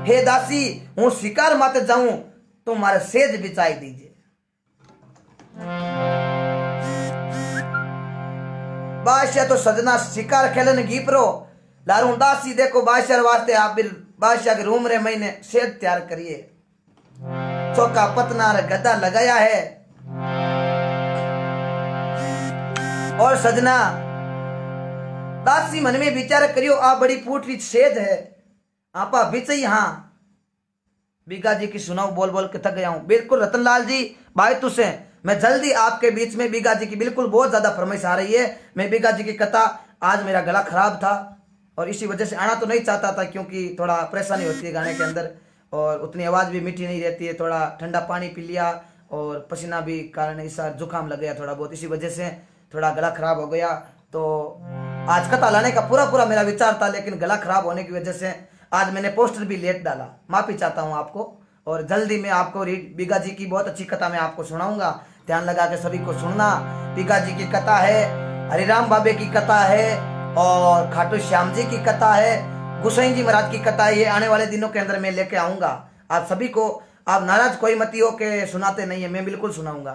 A: हे दासी हूँ शिकार माते जाऊं तो मारे सेज बिचाई दीजिए। बादशाह तो सजना शिकार खेलन गीपरो लारू दासी देखो बादशाह वास्ते आप बादशाह के रूम रे मैंने सेज तैयार करिए, चौका पतना रे गद्दा लगाया है। और सजना दासी मन में विचार करियो, आ बड़ी फूटरी सेज है आपा बिचई। हाँ बीगा जी की सुनाओ बोल बोल के थक गया हूं। बिल्कुल रतनलाल जी भाई तुसे मैं जल्दी आपके बीच में, बीगा जी की बिल्कुल बहुत ज्यादा फरमाइश आ रही है। मैं बीगा जी की कथा, आज मेरा गला खराब था और इसी वजह से आना तो नहीं चाहता था क्योंकि थोड़ा परेशानी होती है गाने के अंदर और उतनी आवाज भी मीठी नहीं रहती है। थोड़ा ठंडा पानी पी लिया और पसीना भी कारण इस जुकाम लग गया थोड़ा बहुत, इसी वजह से थोड़ा गला खराब हो गया। तो आज कथा लाने का पूरा मेरा विचार था, लेकिन गला खराब होने की वजह से आज मैंने पोस्टर भी लेट डाला, माफी चाहता हूं आपको। और जल्दी मैं आपको बीगा जी की बहुत अच्छी कथा मैं आपको सुनाऊंगा, ध्यान लगा के सभी को सुनना। बीगा जी की कथा है, हरिराम बाबे की कथा है और खाटू श्याम जी की कथा है, गोसाई जी महाराज की कथा है। ये आने वाले दिनों के अंदर मैं लेके आऊंगा आप सभी को। आप नाराज कोई मत हो के सुनाते नहीं है, मैं बिल्कुल सुनाऊंगा।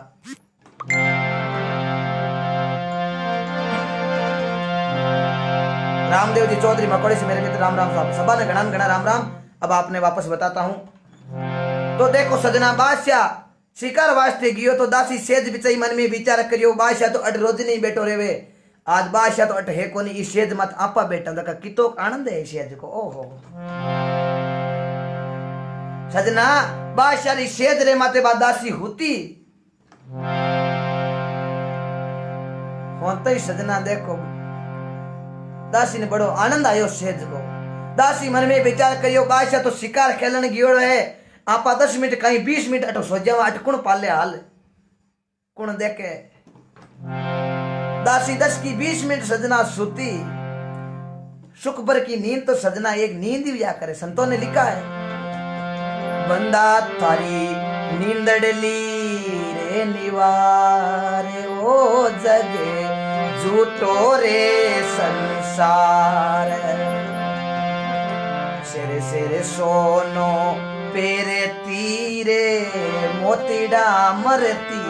A: रामदेव जी चौधरी मकोड़े से मेरे मित्र राम राम साहब, सभा ने घना राम राम। अब आपने वापस बताता हूं। तो देखो सजना, बादशाह शिकार वास्ते गियो तो दासी सेज बिचाई मन में विचार करियो, बादशाह तो अट रोज नहीं बैठो रेवे। आज बादशाह तो अट है कोनी, इस सेज मत आपा बैठा देखा कितो आनंद है सेज को। ओहो सजना, बादशाह री सेज रे माते बाद दासी होती होते ही सजना देखो दासी ने बड़ो आनंद आयो सेज को। दासी मन में विचार करियो, बादशाह तो शिकार खेलन गियो है, आपा 10 मिनट कहीं 20 मिनट अटो सो जावा, अट कुण पाले हाल कुण देखे। दासी 10 की 20 मिनट सजना सुती, सुख भर की नींद तो सजना एक नींद ही करे। संतों ने लिखा है, बंदा थारी नींदड़ली रे निवारे ओ जगे झूठो रे संसार। सिर सिर सोनो पेरे तीरे मोतीडा मरती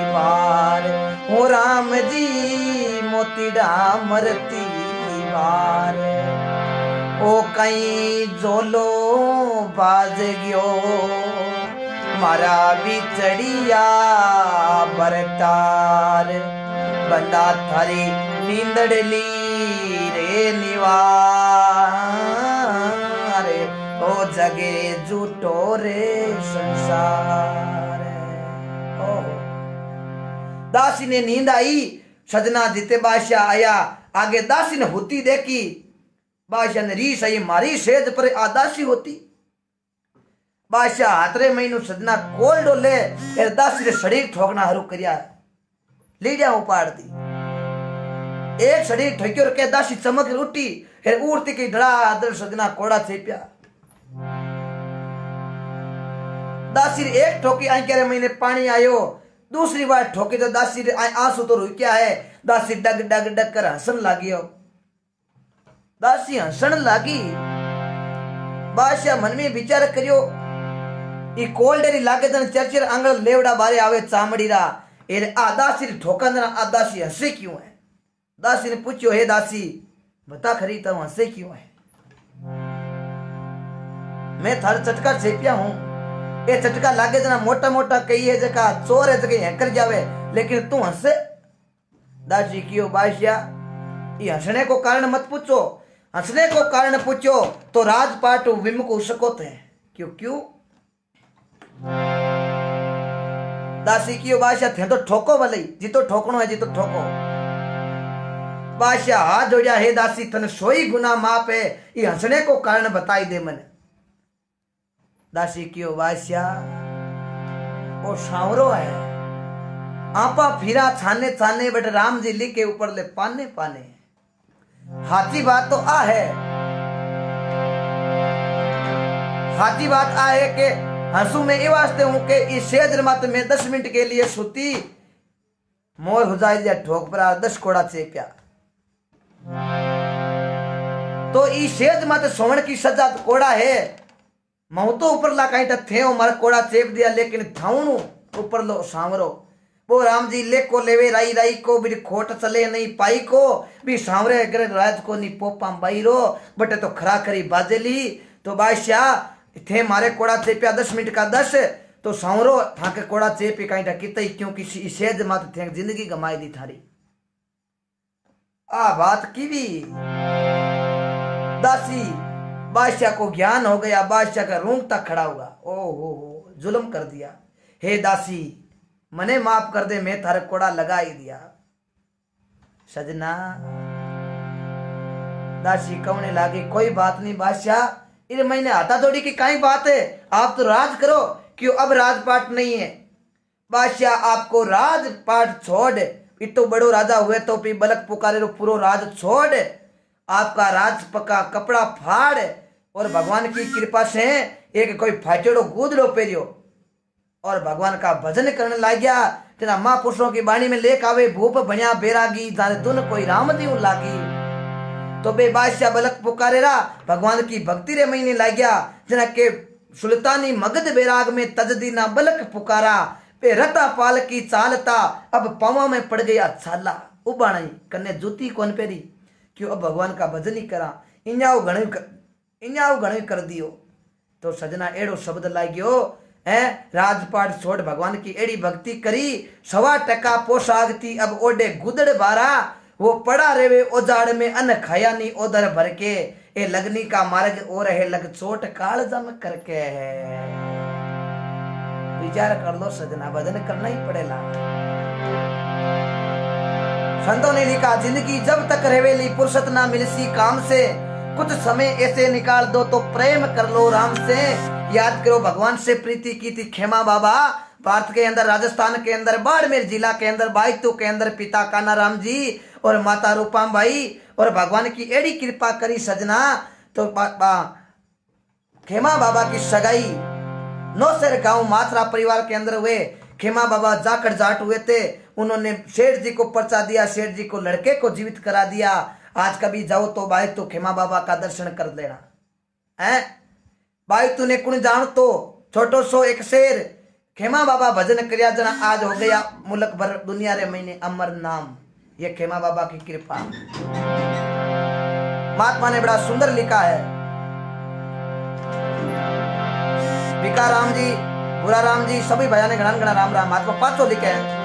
A: बार। हो राम जी मोतीडा मरती बार। ओ कहीं जोलो बाज गयो मारा बिचड़िया बरतार। बंदा थारी नींदड़ली रे निवार। ओ जगे झूठो रे संसार। ओ दासी ने नींद आई, सजना जीते बादशाह आया। आगे दासी ने होती देखी, बादशाह ने रीस आई मारी सेज पर आ दासी होती। बादशाह हाथरे महीनू सजना कोल डोले दासी ने शरीर ठोकना हरू करिया लीडिया उपाड़ दी। एक शरीर ठोक्यो के दासी चमक उठी, फिर उड़ती की धड़ाधड़ सजना कोड़ा चेप्या। दासी एक ठोकी आई के महीने पानी आयो, दूसरी बार ठोकी तो दासी आंसू तो रुकिया है। दासी डग डग डग कर हंसन लागी। दासी हंसन लागी। बादशाह मन में विचार करियो, ई कोल्डेरी लागे तन चरचर आंगल लेवड़ा बारे आवे चामड़ी रा ए आ दासी ठोकन आ दासी हंसे क्यों है। दासी ने पूछ्यो, हे दासी बता खरी तू हंसे क्यों है। मैं थार चटका छेपिया हूं, ये चटका लागे जना मोटा मोटा कही है जका चोर है जके हैकर जावे, लेकिन तू हंसे। दासी कियो, बादशाह ये हंसने को कारण मत पूछो, हंसने को कारण पूछो तो राजपाट विमुख हो सको थे। क्यों क्यों दासी कियो, बादशाह थे तो ठोको भले, जी तो ठोकनो है जी तो ठोको। बादशाह हाथ जोड़िया, हे दासी तने सोई गुना माफ है, ये हंसने को कारण बताई दे मने। दासी कियो, बादशाह वो सांवरो है, आपा फिरा छाने छाने बट राम जी लिखे ऊपर ले पाने पाने। हाथी बात तो आ है, हाथी बात आ है के हंसू में ये वास्ते हूं के इस शेद्र मत में 10 मिनट के लिए सुती मोर हो जाए ठोक पर 10 कोड़ा चेप्या। तो इस शेद्र मत सोवन की सजा तो कोड़ा है। मऊ तो ऊपर ला कहीं थे मारा कोड़ा चेप दिया, लेकिन थाउनु ऊपर लो सांवरो। वो राम जी ले को लेवे राई राई को भी खोट चले नहीं पाई को भी सांवरे अगर राज को नहीं पोपा बाईरो बटे तो खरा करी बाजेली। तो बादशाह थे मारे कोड़ा चेपिया 10 मिनट का 10 तो सांवरो थाके कोड़ा चेपी कहीं कितई क्योंकि सेज मत थे जिंदगी गमाई दी थारी। आ बात की भी दासी बादशाह को ज्ञान हो गया, बादशाह का रूंग तक खड़ा होगा। ओ हो जुल्म कर दिया। हे दासी मने माफ कर दे, मैं थारे कोड़ा लगा ही दिया। सजना दासी कहने लागी, कोई बात नहीं बादशाह, इस महीने हाथा थोड़ी की कई बात है, आप तो राज करो। क्यों अब राजपाट नहीं है। बादशाह आपको राजपाट छोड़, इतो बड़ो राजा हुए तो भी बलक पुकारे रो पूरो राज छोड़, आपका राज पका कपड़ा फाड़ और भगवान की कृपा से एक कोई फाटेड़ो गूदड़ो पेरियो और भगवान का भजन करने लग गया। तेरा महापुरुषों की बाणी में लेख आवे, भूप बनिया बैरागी जाने दुन कोई राम दी लागी। तो बे बादशाह बलक पुकारे रा भगवान की भक्ति रे महीने लग गया। जना के सुल्तानी मगध बैराग में तजदी ना बलक पुकारा पे रता पाल की चालता अब पावा में पड़ गया छाला उबाणी कन्ने जूती कौन पेरी। क्यों अब भगवान का भजन ही करा, इन्याओ घणे कर दियो। तो सजना एड़ो शब्द लाग्यो है, राजपाट छोड़ भगवान की एड़ी भक्ति करी, 1.25 पोशाक थी अब ओडे गुदड़ बारा, वो पड़ा रेवे ओजाड़ में अन खाया नी ओदर भर के, ए लगनी का मार्ग ओ रहे लग चोट काल जम करके है। विचार कर लो सजना, भजन करना ही पड़ेगा। संतों ने लिखा, जिंदगी जब तक रेवेली फुर्सत ना मिलसी काम से, कुछ समय ऐसे निकाल दो तो प्रेम कर लो राम से। याद करो भगवान से प्रीति की थी खेमा बाबा, भारत के अंदर राजस्थान के अंदर बाड़मेर जिला के अंदर बाइतू के अंदर पिता काना राम जी और माता रूपाम बाई, और भगवान की एड़ी कृपा करी सजना तो खेमा बाबा की सगाई नौसर गांव माथरा परिवार के अंदर हुए। खेमा बाबा जाकर जाट हुए थे उन्होंने सेठ जी को पर्चा दिया, सेठ जी को लड़के को जीवित करा दिया। आज कभी जाओ तो भाई तो खेमा बाबा का दर्शन कर लेना है भाई। तूने कुण जान तो छोटो सो एक शेर खेमा बाबा भजन करिया जना आज हो गया मुल्क भर दुनिया रे महीने अमर नाम। ये खेमा बाबा की कृपा। महात्मा ने बड़ा सुंदर लिखा है। भिका राम जी, बुरा राम जी, सभी भैया ने घना घना राम राम। महात्मा पांचों लिखे हैं।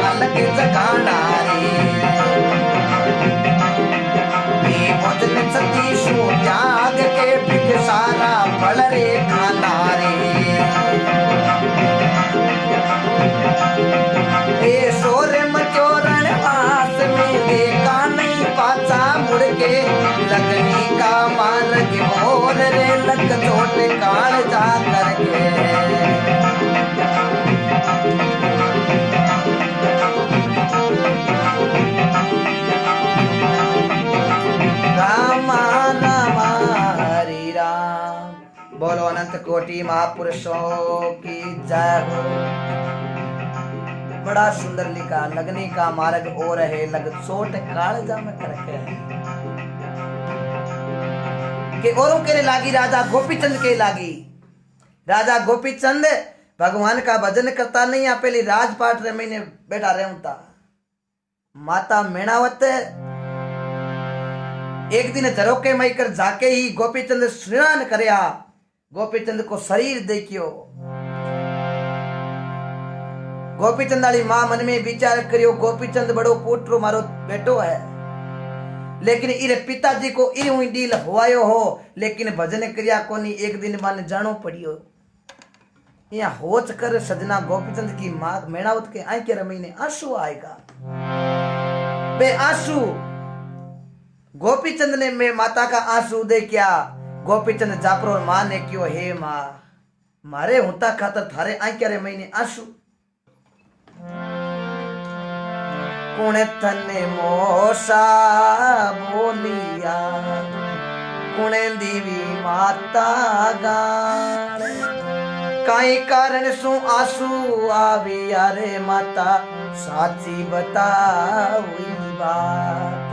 A: अलग जगाना रे भोजन सतीशु त्याग के भिख सारा फल रे खाना रे। ए सोरे मचोरण पास में देखा नहीं पाचा मुड़ के लगनी का मार्ग मोर रे लग चोट काल जा करके। बोलो अनंत कोटि महापुरुषों की जय हो। बड़ा सुंदर लिखा। लगने का मार्ग और है लग चोट कालजा में करके के औरों के लागी राजा गोपीचंद के लागी। राजा गोपीचंद भगवान का भजन करता नहीं आ पहली राजपाट रे महीने बैठा रहता। माता मेणावत एक दिन झरोके मई कर जाके ही गोपीचंद स्नान करया। गोपीचंद को शरीर देखियो। गोपीचंद वाली मां मन में विचार करियो गोपीचंद बड़ो पुत्रो मारो बेटो है, लेकिन इरे पिताजी को इन डील हुआयो हो लेकिन भजन क्रिया कोनी। एक दिन मन जानो पड़ियो यहाँ होच कर सजना गोपीचंद की मां मेणावत के आंख के रमीने आंसू आएगा। बे आंसू गोपीचंद ने मैं माता का आंसू दे क्या। गोपीचंद जापरो मां ने क्यों हे मां मारे होता खातर थारे आंख रे महीने आंसू। कुण तने मोसा बोलिया कुण दीवी माता गान काई कारण सु आंसू आविया रे माता साची बतावी बात।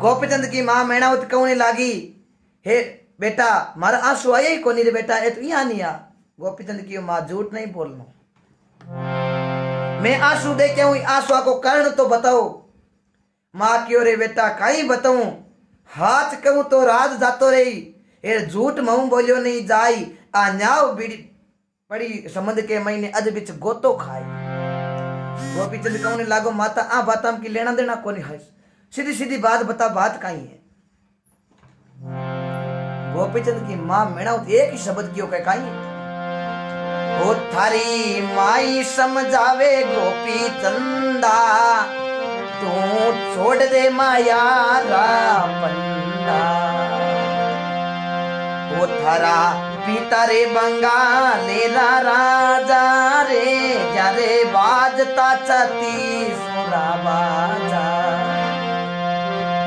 A: गोपीचंद की मां मेणावत कहने लागी हे बेटा मारा आंसू आया ही कोनी रे बेटा ए तो यहाँ नहीं आ। गोपीचंद की मां झूठ नहीं बोलना मैं आंसू दे के हूं आंसू को कारण तो बताओ। मां क्यों रे बेटा कहीं बताऊं हाथ कहूं तो राज जातो रही ए झूठ महू बोलियो नहीं जाई आ न्याव बीड़ी पड़ी संबंध के महीने अज बिच गोतो खाए। गोपीचंद कहने लागो माता आ बात हम की लेना देना कोनी है सीधी सीधी बात बता बात कहीं है। गोपीचंद की मां मेणावत एक ही शब्द क्यों कह कहीं ओ थारी माई समझावे गोपीचंदा तू छोड़ दे माया रा पंडा। ओ थारा पिता रे बंगालेरा राजा रे जारे बाजता छती सुरा बाजा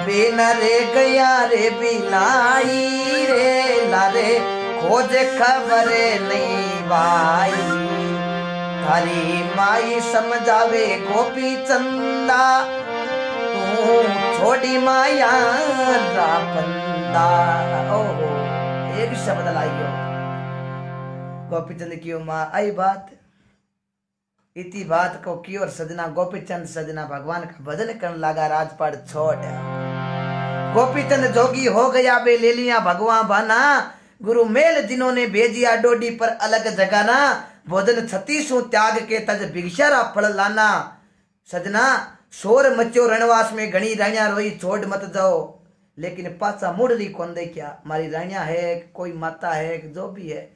A: बिन रे गया रे बिलाई रे लारे खोज खबर नहीं भाई। थारी माई समझावे गोपी चंदा तू छोड़ी माया रा बंदा। ओहो एक शब्द लाइयो गोपीचंद की मां आई बात इति बात को की और सजना गोपीचंद सजना भगवान का भजन करने लगा। राजपाट छोड़ गोपीचंद जोगी हो गया बे ले लिया भगवान बाना, गुरु मेल जिन्होंने भेजिया डोडी पर अलग जगाना, भोजन 36 त्याग के तज भिक्षारा फल लाना। सजना शोर मचो रणवास में घनी रानिया रोई छोड़ मत जाओ, लेकिन पाचा मुड़ रही कौन दे क्या, मारी रानिया है कोई माता है जो भी है,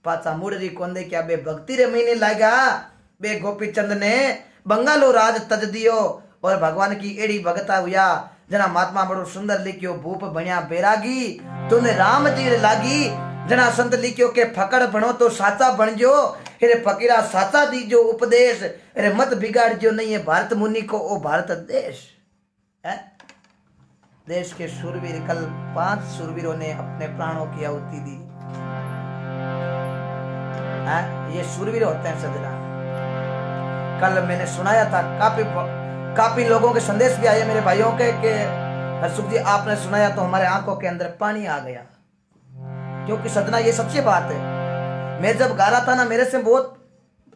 A: पाचा मुड़ रही कौन दे क्या। बे भक्ति रे महीने लागा बे गोपीचंद ने बंगालो राज तज दियो, और भगवान की एड़ी भगता हुआ जना महात्मा बड़ो सुंदर लिखियो भूप बनिया बैरागी, तूने राम जी लागी। जना संत लिखियो के फकड़ बनो तो साचा बन जो, अरे फकीरा साचा दीजो उपदेश, अरे मत बिगाड़ जो नहीं है भारत मुनि को ओ भारत देश है। देश के शूरवीर कल 5 शूरवीरों ने अपने प्राणों की आहुति दी है? ये शूरवीर होते हैं सजना। कल मैंने सुनाया था, काफी लोगों के संदेश भी आए मेरे भाइयों के कि हरसुख जी आपने सुनाया तो हमारे आंखों के अंदर पानी आ गया, क्योंकि सजना ये सच्ची बात है। मैं जब गा रहा था ना, मेरे से बहुत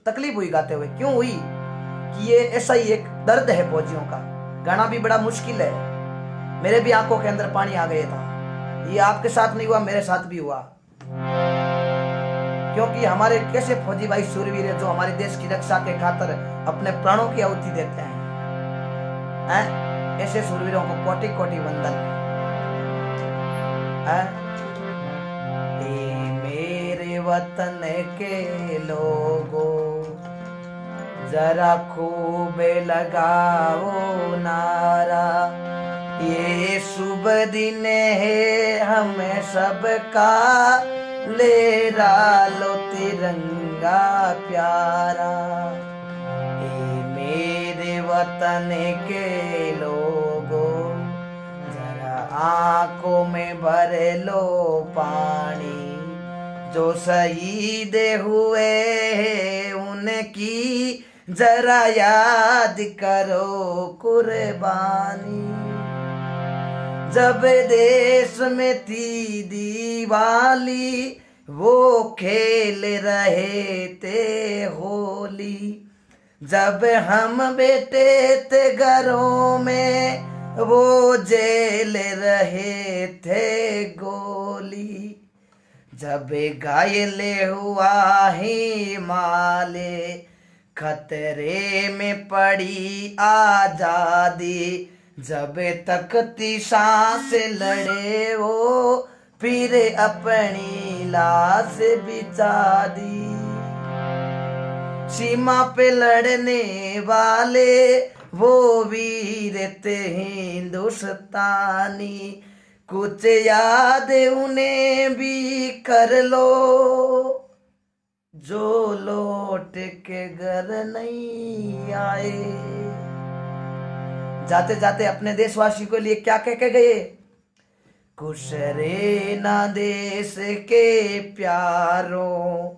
A: तकलीफ हुई गाते हुए। क्यों हुई कि ये ऐसा ही एक दर्द है फौजियों का, गाना भी बड़ा मुश्किल है। मेरे भी आंखों के अंदर पानी आ गया था। ये आपके साथ नहीं हुआ, मेरे साथ भी हुआ, क्योंकि हमारे कैसे फौजी भाई शूरवीर है जो हमारे देश की रक्षा के खातिर अपने प्राणों की आहुति देते हैं। ऐसे शूरवीरों को कोटि कोटि वंदन। मेरे वतन के लोगों जरा खूब लगाओ नारा, ये शुभ दिन है हमें सबका, ले लो तिरंगा प्यारा। ये मेरे वतन के लोगों जरा आंखों में भर लो पानी, जो शहीद हुए उनकी जरा याद करो कुर्बानी। जब देश में थी दिवाली वो खेल रहे थे होली, जब हम बैठे थे घरों में वो जेल रहे थे गोली। जब घायल हुआ हिमालय खतरे में पड़ी आजादी, जब तक सांस लड़े वो फिर अपनी लाश बिछा दी। सीमा पे लड़ने वाले वो वीर थे हिंदुस्तानी, कुछ याद उन्हें भी कर लो जो लौट के घर नहीं आए। जाते जाते अपने देशवासी को लिए क्या कह के गए? खुश रे ना देश के प्यारों,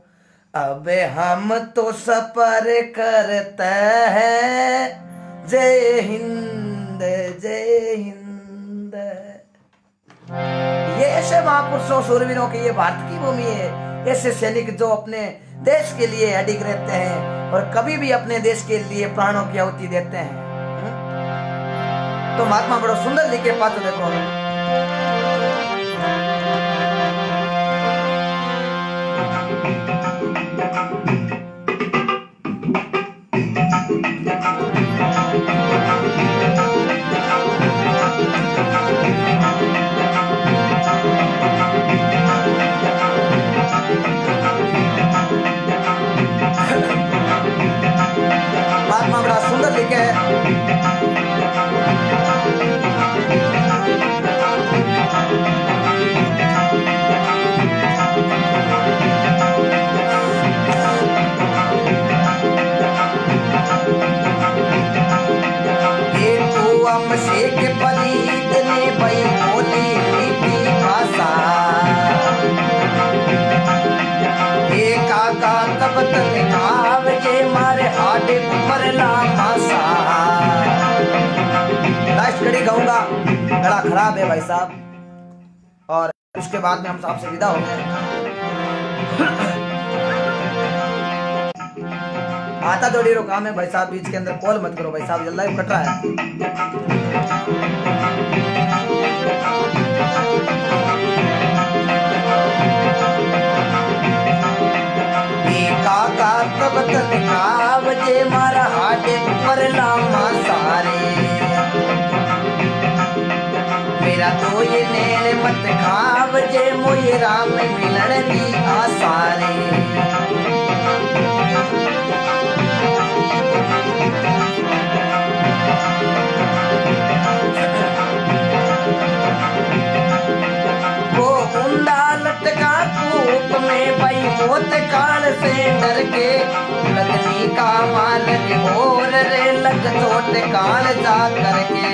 A: अब हम तो सफर करते हैं, जय हिंद जय हिंद। ये ऐसे महापुरुषों शूरवीरों की ये भारत की भूमि है। ऐसे सैनिक जो अपने देश के लिए अडिग रहते हैं और कभी भी अपने देश के लिए प्राणों की आहुति देते हैं। तो महात्मा बड़ा सुंदर लिखे पात्र देखो। महात्मा बड़ा सुंदर लिखे शेख पलीद ने भाई बोली मीठी भाषा, एक आका तब तक खावे मारे हाडे परला मासा। लास्ट कड़ी गाऊंगा, गला खराब है भाई साहब, और उसके बाद में हम आपसे विदा हो गए। आता थोड़ी रो काम है भाई साहब, बीच के अंदर कॉल मत करो भाई साहब, लाइव कट रहा है। ऊपर लामा सारे, मेरा तो ये नैन मत खाव जे मोये राम मिलन की आसारे। वो उंडा लटका कूप में भाई मोत काल से डर के, लगनी का मालक और रे लग चोट काल जा करके।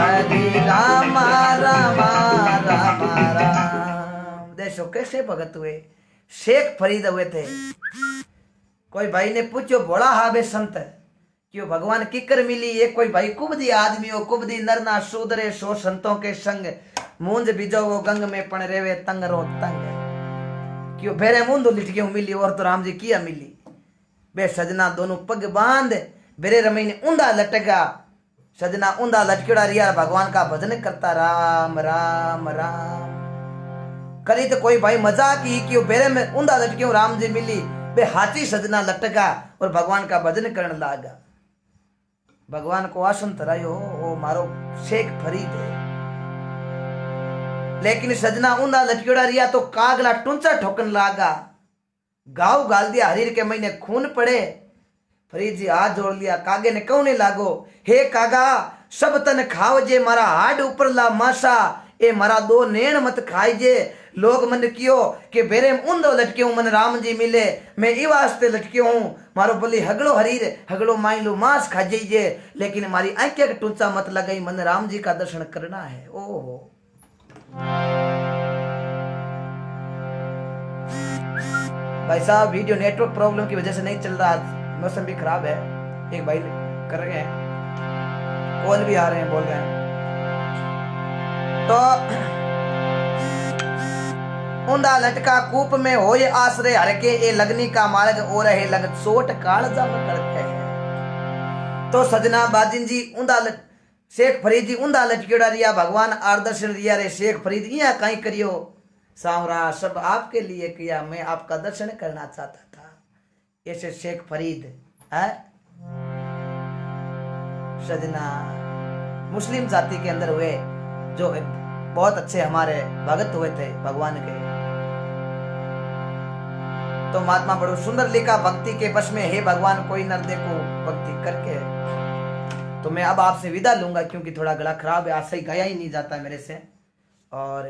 A: हरे रामा रामा रामा राम। देखो कैसे भगत हुए, शेख फरीद हुए थे। कोई भाई ने पूछो बड़ा हाबे संत क्यों भगवान किकर मिली, ये कोई भाई कुबदी आदमी हो, कुबदी नरना शूदरे सो संतों के संग, मूंज बिजो वो गंग में पण रेवे तंग रो तंग। क्यों भेरे मुंदो लिट क्यों मिली और तो राम जी किया मिली। बे सजना दोनों पग बांध बेरे रमई ने ऊंधा लटका, सजना ऊंधा लटकेड़ा रिया भगवान का भजन करता राम राम राम। करी तो कोई भाई मजाक ही क्यों बेरे में ऊंधा लटक्यों राम जी मिली, बे हाथी सजना लटका और भगवान का भजन करने लगा। भगवान को आसन तरायो वो मारो शेख फरीद है। लेकिन सजना ऊंधा लटकेड़ा रिया तो कागला टूंचा ठोकन लागा, गाव गाल दिया हरीर के महीने खून पड़े। फरीद जी हाथ जोड़ लिया, कागे ने कहने लागो, हे कागा सब तन खाओ जे मारा हाड ऊपर ला मासा, ए मारा दो नैन मत खाई जे। लोग मन कियो कि बेरे ऊंधो लटके हूं मन राम जी मिले, मैं ई वास्ते लटके हूं मारो बोली हगड़ो हरीर हगड़ो माइलो मांस खा जाइए, लेकिन हमारी आंखें का टूंचा मत लगाई, मन राम जी का दर्शन करना है। ओहो भाई साहब वीडियो नेटवर्क प्रॉब्लम की वजह से नहीं चल रहा, मौसम भी खराब है। एक भाई कर रहे हैं, कॉल भी आ रहे हैं, बोल रहे हैं। तो ऊंधा लटका कूप में होए आसरे हरके, ए लगनी का मार्ग ओ रहे लग चोट काल जम करके। तो सजना बाजिन जी ऊंधा शेख फरीद जी ऊंधा लटकेड़ा रिया, भगवान आदर्शन रिया रे शेख फरीद इया कहीं करियो सांवरा सब आपके लिए किया, मैं आपका दर्शन करना चाहता था। ऐसे शेख फरीद है सजना मुस्लिम जाति के अंदर हुए, जो बहुत अच्छे हमारे भगत हुए थे भगवान के। तो महात्मा बड़ो सुंदर लिखा, भक्ति के बस में हे भगवान कोई नर देखो भक्ति करके। तो मैं अब आपसे विदा लूंगा क्योंकि थोड़ा गला खराब है, आज सही गाया ही नहीं जाता है मेरे से। और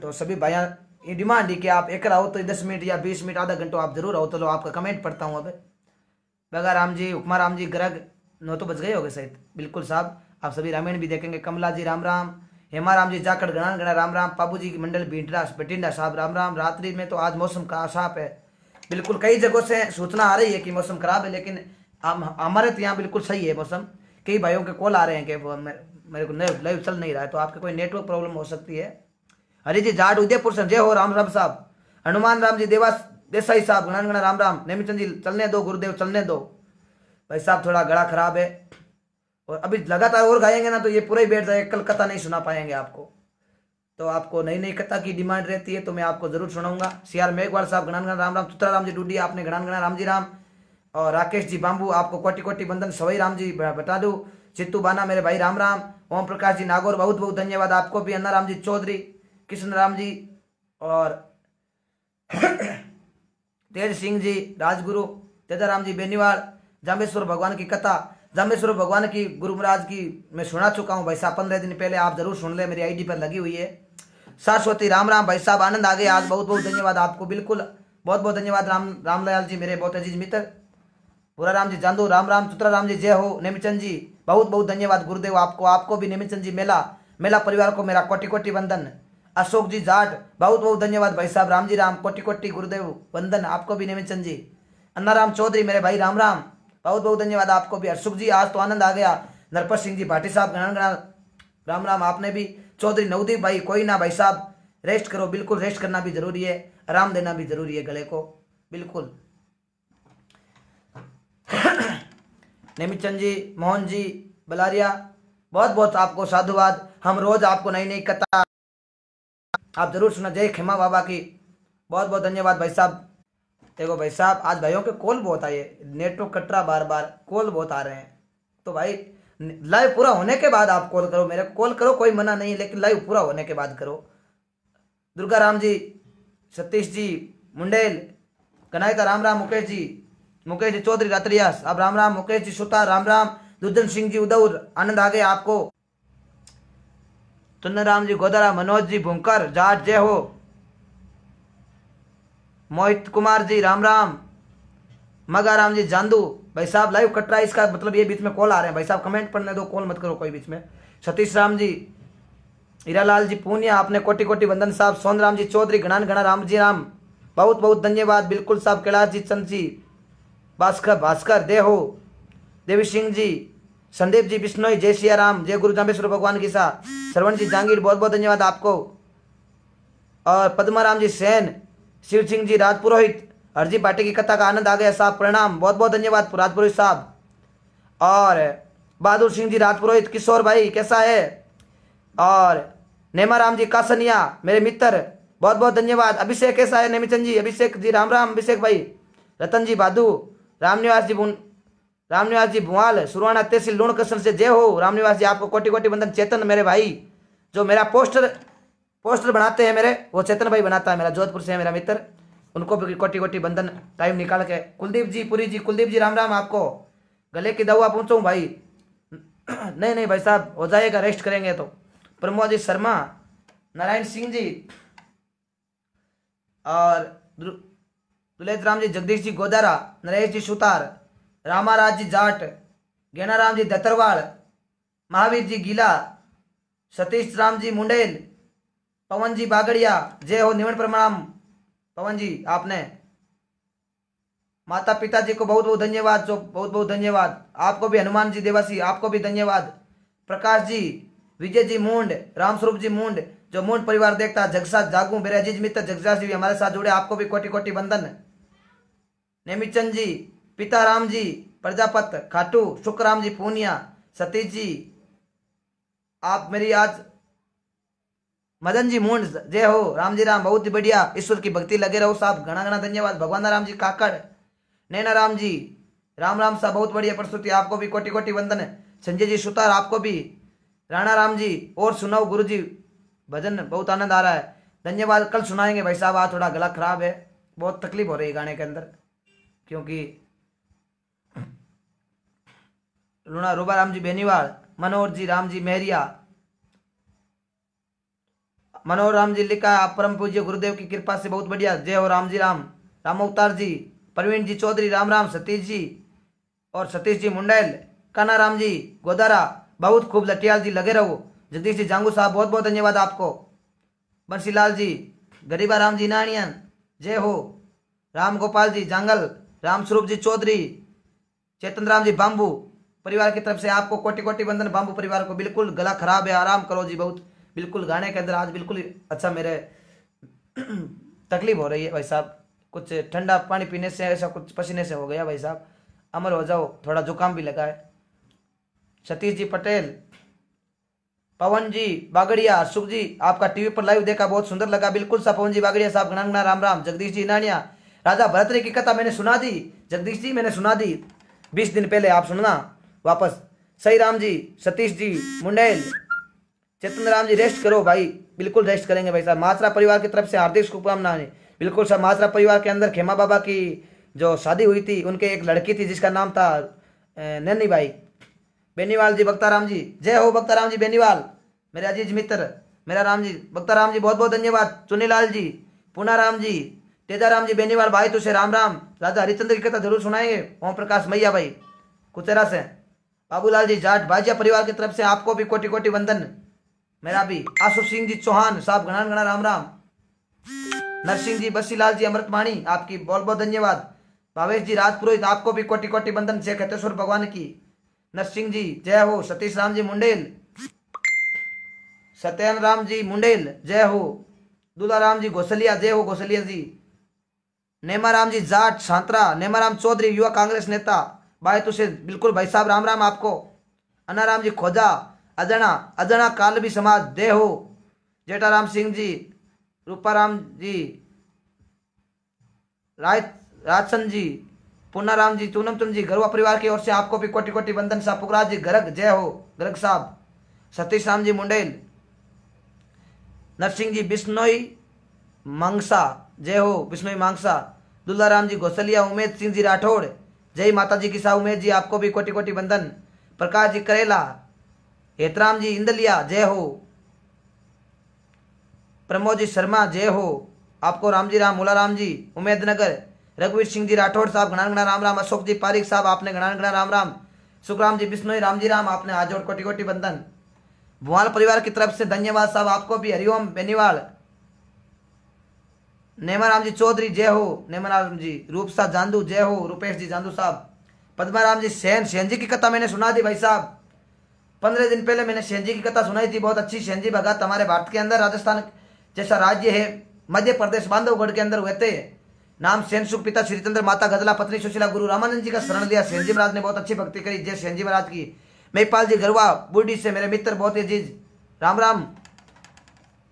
A: तो सभी भाइयों ये डिमांड है कि आप एक आओ तो 10 मिनट या 20 मिनट आधा घंटा आप जरूर आओ। तो लो आपका कमेंट पढ़ता हूँ। अब बगा राम जी उपमा राम जी गर्ग 9 तो बज गए हो गए शायद, बिल्कुल साहब। आप सभी रामायण भी देखेंगे। कमला जी राम राम, हेमा राम जी जाकड़ गणा गणा राम राम, पाबू जी की मंडल बटिंडा साहब राम राम। रात्रि में तो आज मौसम का साफ है, बिल्कुल कई जगहों से सूचना आ रही है कि मौसम खराब है, लेकिन हमारे तो यहाँ बिल्कुल सही है मौसम। कई भाइयों के कॉल आ रहे हैं कि मेरे को लाइव चल नहीं रहा है, तो आपके कोई नेटवर्क प्रॉब्लम हो सकती है। हरी जी जाट उदयपुर से जय हो राम राम साहब। हनुमान राम जी देवास देसाई साहब गणा गणा राम राम। नेमीचंद जी चलने दो गुरुदेव चलने दो। भाई साहब थोड़ा गला खराब है और अभी लगातार और गाएंगे ना तो ये पूरा ही बैठ जाएगा, कल कथा नहीं सुना पाएंगे आपको। तो आपको नई नई कथा की डिमांड रहती है तो मैं आपको जरूर सुनाऊंगा। सीआर मेघवाल साहब गणान गणा राम राम। चित्रा राम जी डूडी आपने गणान गणा राम जी राम। और राकेश जी बाम्बू आपको कोटि कोटि बंधन। सवई राम जी बता दू। चित्तू बाना मेरे भाई राम राम। ओम प्रकाश जी नागौर बहुत बहुत धन्यवाद आपको भी। अन्ना राम जी चौधरी, कृष्ण राम जी और तेज सिंह जी राजगुरु, तेजा राम जी बेनीवाल। जामेश्वर भगवान की कथा, जामेश्वर भगवान की गुरु महाराज की मैं सुना चुका हूँ भाई साहब 15 दिन पहले, आप जरूर सुन ले, मेरी आईडी पर लगी हुई है। सरस्वती राम राम भाई साहब आनंद आ गए आज, बहुत बहुत धन्यवाद आपको, बिल्कुल बहुत बहुत धन्यवाद। रामलाल जी मेरे बहुत अजीज मित्र। पूरा राम जी जांदू राम राम। चित्रा राम जी जय हो। नेमीचंद जी बहुत बहुत धन्यवाद गुरुदेव आपको, आपको भी नेमीचंद जी मेला परिवार को मेरा कोटि कोटि वंदन। अशोक जी जाट बहुत बहुत धन्यवाद भाई साहब। राम जी राम कोटि कोटि गुरुदेव वंदन आपको भी नेमीचंद जी। अन्ना राम चौधरी मेरे भाई राम राम बहुत बहुत धन्यवाद आपको भी। हरसुख जी आज तो आनंद आ गया। नरपत सिंह जी भाटी साहब गणा गणा राम राम आपने भी। चौधरी नवदीप भाई कोई ना भाई साहब रेस्ट करो, बिल्कुल रेस्ट करना भी जरूरी है, आराम देना भी जरूरी है गले को, बिल्कुल। नेमीचंद जी, मोहन जी बलारिया बहुत बहुत आपको साधुवाद। हम रोज आपको नई नई कथा आप जरूर सुना। जय खेमा बाबा की बहुत बहुत धन्यवाद भाई साहब। देखो भाई साहब, आज भाइयों के कॉल बहुत आए, नेटवर्क कट रहा, बार बार कॉल बहुत आ रहे हैं। तो भाई लाइव पूरा होने के बाद आप कॉल करो, मेरे कॉल करो, कोई मना नहीं, लेकिन लाइव पूरा होने के बाद करो। दुर्गा राम जी, सतीश जी मुंडेल, कनायता राम राम, मुकेश जी चौधरी रात्रियास, अब राम राम, मुकेश जी सुतार राम राम, दुर्जन सिंह जी उदौर, आनंद आ गया आपको, चंदन राम जी गोदारा, मनोज जी भूंकर जाट जय हो, मोहित कुमार जी राम राम, मगा राम जी जांदू। भाई साहब लाइव कट रहा है, इसका मतलब ये बीच में कॉल आ रहे हैं, भाई साहब कमेंट पढ़ने दो, कॉल मत करो कोई बीच में। सतीश राम जी, हीरालाल जी पूनिया, आपने कोटि कोटि वंदन साहब। सोन राम जी चौधरी, घणान घना राम जी राम, बहुत बहुत धन्यवाद, बिल्कुल साहब। कैलाश जी, चंद जी, भास्कर देहो, देवी सिंह जी, संदीप जी बिश्नोई, जय सिया राम, जय गुरु जाम्बेश्वर भगवान की सा। श्रवण जी जांगीर, बहुत बहुत धन्यवाद आपको। और पद्मा राम जी सेन, शिव सिंह जी राजपुरोहित, हरजी पाटी की कथा का आनंद आ गया साहब, प्रणाम, बहुत बहुत धन्यवाद राजपुरोहित साहब। और बहादुर सिंह जी राजपुरोहित, किशोर भाई कैसा है। और नेमा राम जी कासनिया मेरे मित्र, बहुत बहुत धन्यवाद। अभिषेक कैसा है नेमिचंद जी, अभिषेक जी राम राम, अभिषेक भाई। रतन जी बादू, रामनिवास जी भुआल, सुरवाना तहसील लूण कसन से जय हो। रामनिवास जी आपको कोटि कोटि वंदन। चेतन मेरे भाई, जो मेरा पोस्टर बनाते हैं मेरे, वो चेतन भाई बनाता है, मेरा जोधपुर से है मेरा मित्र, उनको भी कोटि कोटि वंदन टाइम निकाल के। कुलदीप जी पुरी जी, कुलदीप जी राम राम आपको। गले की दवा पहुंचाऊं भाई? नहीं नहीं भाई साहब, हो जाएगा, रेस्ट करेंगे तो। प्रमोद जी शर्मा, नारायण सिंह जी, और दुलेज राम जी, जगदीश जी गोदारा, नरेश जी सुतार, रामाराज जी जाट, गेनाराम जी दत्तरवाल, महावीर जी गीला, सतीश राम जी मुंडेल, पवन जी बागड़िया, जय हो, निवन प्रणाम पवन जी। आपने माता पिता जी को बहुत बहुत धन्यवाद, जो बहुत बहुत धन्यवाद आपको भी। हनुमान जी देवासी आपको भी धन्यवाद। प्रकाश जी, विजय जी मुंड, रामस्वरूप जी मुंड, जो मुंड परिवार देखता, जगसा जागू, मेरे अजीज मित्र जगसा जी भी हमारे साथ जुड़े, आपको भी कोटि कोटि वंदन। नेमिचंद जी, पिता राम जी प्रजापत खाटू, शुक्राम जी पूनिया, सतीश जी, आप मेरी आज, मदन जी मुंड जय हो, राम जी राम, बहुत ही बढ़िया, ईश्वर की भक्ति लगे रहो साहब, घना घना धन्यवाद। भगवान राम जी काकड़, नैना राम जी राम राम साहब, बहुत बढ़िया प्रस्तुति, आपको भी कोटि कोटि वंदन। संजय जी सुतार आपको भी। राणा राम जी, और सुनाओ गुरु जी भजन, बहुत आनंद आ रहा है, धन्यवाद। कल सुनाएंगे भाई साहब, आज थोड़ा गला खराब है, बहुत तकलीफ हो रही है गाने के अंदर, क्योंकि लूणा रूबा राम जी बेनीवाल, मनोहर जी राम जी मेहरिया, मनोहर राम जी लिखा, आप परम पूज्य गुरुदेव की कृपा से बहुत बढ़िया, जय हो राम जी राम। राम अवतार जी, प्रवीण जी चौधरी राम राम, सतीश जी और सतीश जी मुंडेल, काना राम जी गोदारा, बहुत खूब लटियाल जी लगे रहो। जगदीश जी जांगू साहब, बहुत बहुत धन्यवाद आपको। बंसीलाल जी, गरीबा राम जी नानियन, जय हो। राम गोपाल जी जांगल, रामस्वरूप जी चौधरी, चेतन राम जी बाम्बू परिवार की तरफ से आपको कोटि कोटि वंदन। बाम्बू परिवार को, बिल्कुल गला खराब है, आराम करो जी, बहुत बिल्कुल गाने के अंदर आज बिल्कुल अच्छा मेरे तकलीफ हो रही है भाई साहब, कुछ ठंडा पानी पीने से, ऐसा कुछ पसीने से हो गया भाई साहब, अमर हो जाओ, थोड़ा जुकाम भी लगा है। सतीश जी पटेल, पवन जी बागड़िया, सुख जी आपका टीवी पर लाइव देखा, बहुत सुंदर लगा, बिल्कुल सा पवन जी बागड़िया साहब, घना राम राम। जगदीश जी नानिया, राजा भरतरी की कथा मैंने सुना दी, जगदीश जी मैंने सुना दी 20 दिन पहले, आप सुनना वापस। सही राम जी, सतीश जी मुंडेल, चेतन राम जी रेस्ट करो भाई, बिल्कुल रेस्ट करेंगे भाई साहब। मात्रा परिवार की तरफ से हार्दिक शुभकामनाएं, बिल्कुल सब। मात्रा परिवार के अंदर खेमा बाबा की जो शादी हुई थी, उनके एक लड़की थी जिसका नाम था नन्नी भाई। बेनीवाल जी, बख्ताराम जी, जय हो बख्ताराम जी बेनीवाल, मेरे अजीज मित्र, मेरा राम जी बख्ताराम जी, बहुत बहुत धन्यवाद। चुनीलाल जी, पूनाराम जी, तेजाराम जी बेनीवाल भाई, तुझे राम राम। राजा हरिचंद्र की कथा जरूर सुनाएंगे। ओम प्रकाश मैया भाई कुचेरा से, बाबूलाल जी जाट भाजिया परिवार की तरफ से आपको भी कोटि कोटि वंदन, मेरा भी। आशु सिंह जी चौहान साहब, घना घना राम राम। नरसिंह जी, बसीलाल जी, अमृतमाणी आपकी बहुत बहुत धन्यवाद। भावेश जी राजपुरोहित, आपको भी कोटि कोटि वंदन, से खतेश्वर भगवान की। नरसिंह जी जय हो। सतीश राम जी मुंडेल, सत्यन राम जी मुंडेल जय हो। दूल्हा राम जी घोसलिया, जय हो घोसलिया जी। नेमा राम जी जाट सांतरा, नेमा राम चौधरी युवा कांग्रेस नेता, भाई तुझे बिल्कुल भाई साहब राम राम आपको। अनाराम जी खोजा, अजना अजना कालबी समाज, जय हो। जेठाराम सिंह जी, रूपाराम जी, राजसन जी, पूनाराम जी, चूनम चंद जी, गरुआ परिवार की ओर से आपको भी कोटि कोटि बंदन साहब। पुखराज जी गर्ग, जय हो गर्ग साहब। सतीश राम जी मुंडेल, नरसिंह जी बिश्नोई मांगसा, जय हो बिश्नोई मांगसा। दुल्लाराम जी घोसलिया, उमेद सिंह जी राठौड़, जय माता जी की सा। उमेद जी आपको भी कोटि कोटि बंदन। प्रकाश जी करेला, हेतराम जी इंदलिया, जय हो। प्रमोद जी शर्मा, जय हो आपको। रामजी राम, मुलाराम जी उमेदनगर, रघुवीर सिंह जी राठौड़ साहब घना घना राम राम। अशोक जी पारिक साहब आपने घना घना राम राम। सुखराम जी बिश्नोई, रामजी राम आपने हाथ जोड़ कोटि कोटि बंदन। भुआल परिवार की तरफ से धन्यवाद साहब आपको भी। हरिओम बेनीवाल। नेमाराम जी चौधरी, जय हो नेमाराम जी। रूपसा जांदू, जय हो रूपेश जी जांदू साहब। पद्माराम जी सेन जी की कथा मैंने सुना दी भाई साहब। 15 दिन पहले मैंने सेन जी की कथा सुनाई थी, बहुत अच्छी। सेन जी भगत हमारे भारत के अंदर राजस्थान जैसा राज्य है, मध्य प्रदेश बांधवगढ़ के अंदर हुए थे। नाम सेन सुख, पिता श्रीचंद्र, माता गदला, पत्नी सुशीला। गुरु रामानंद जी का शरण लिया। सेन जी महाराज ने बहुत अच्छी भक्ति करी, जय सेन जी महाराज की। महिपाल जी गरवा बूढ़ी से मेरे मित्र बहुत ही अजीज, राम राम।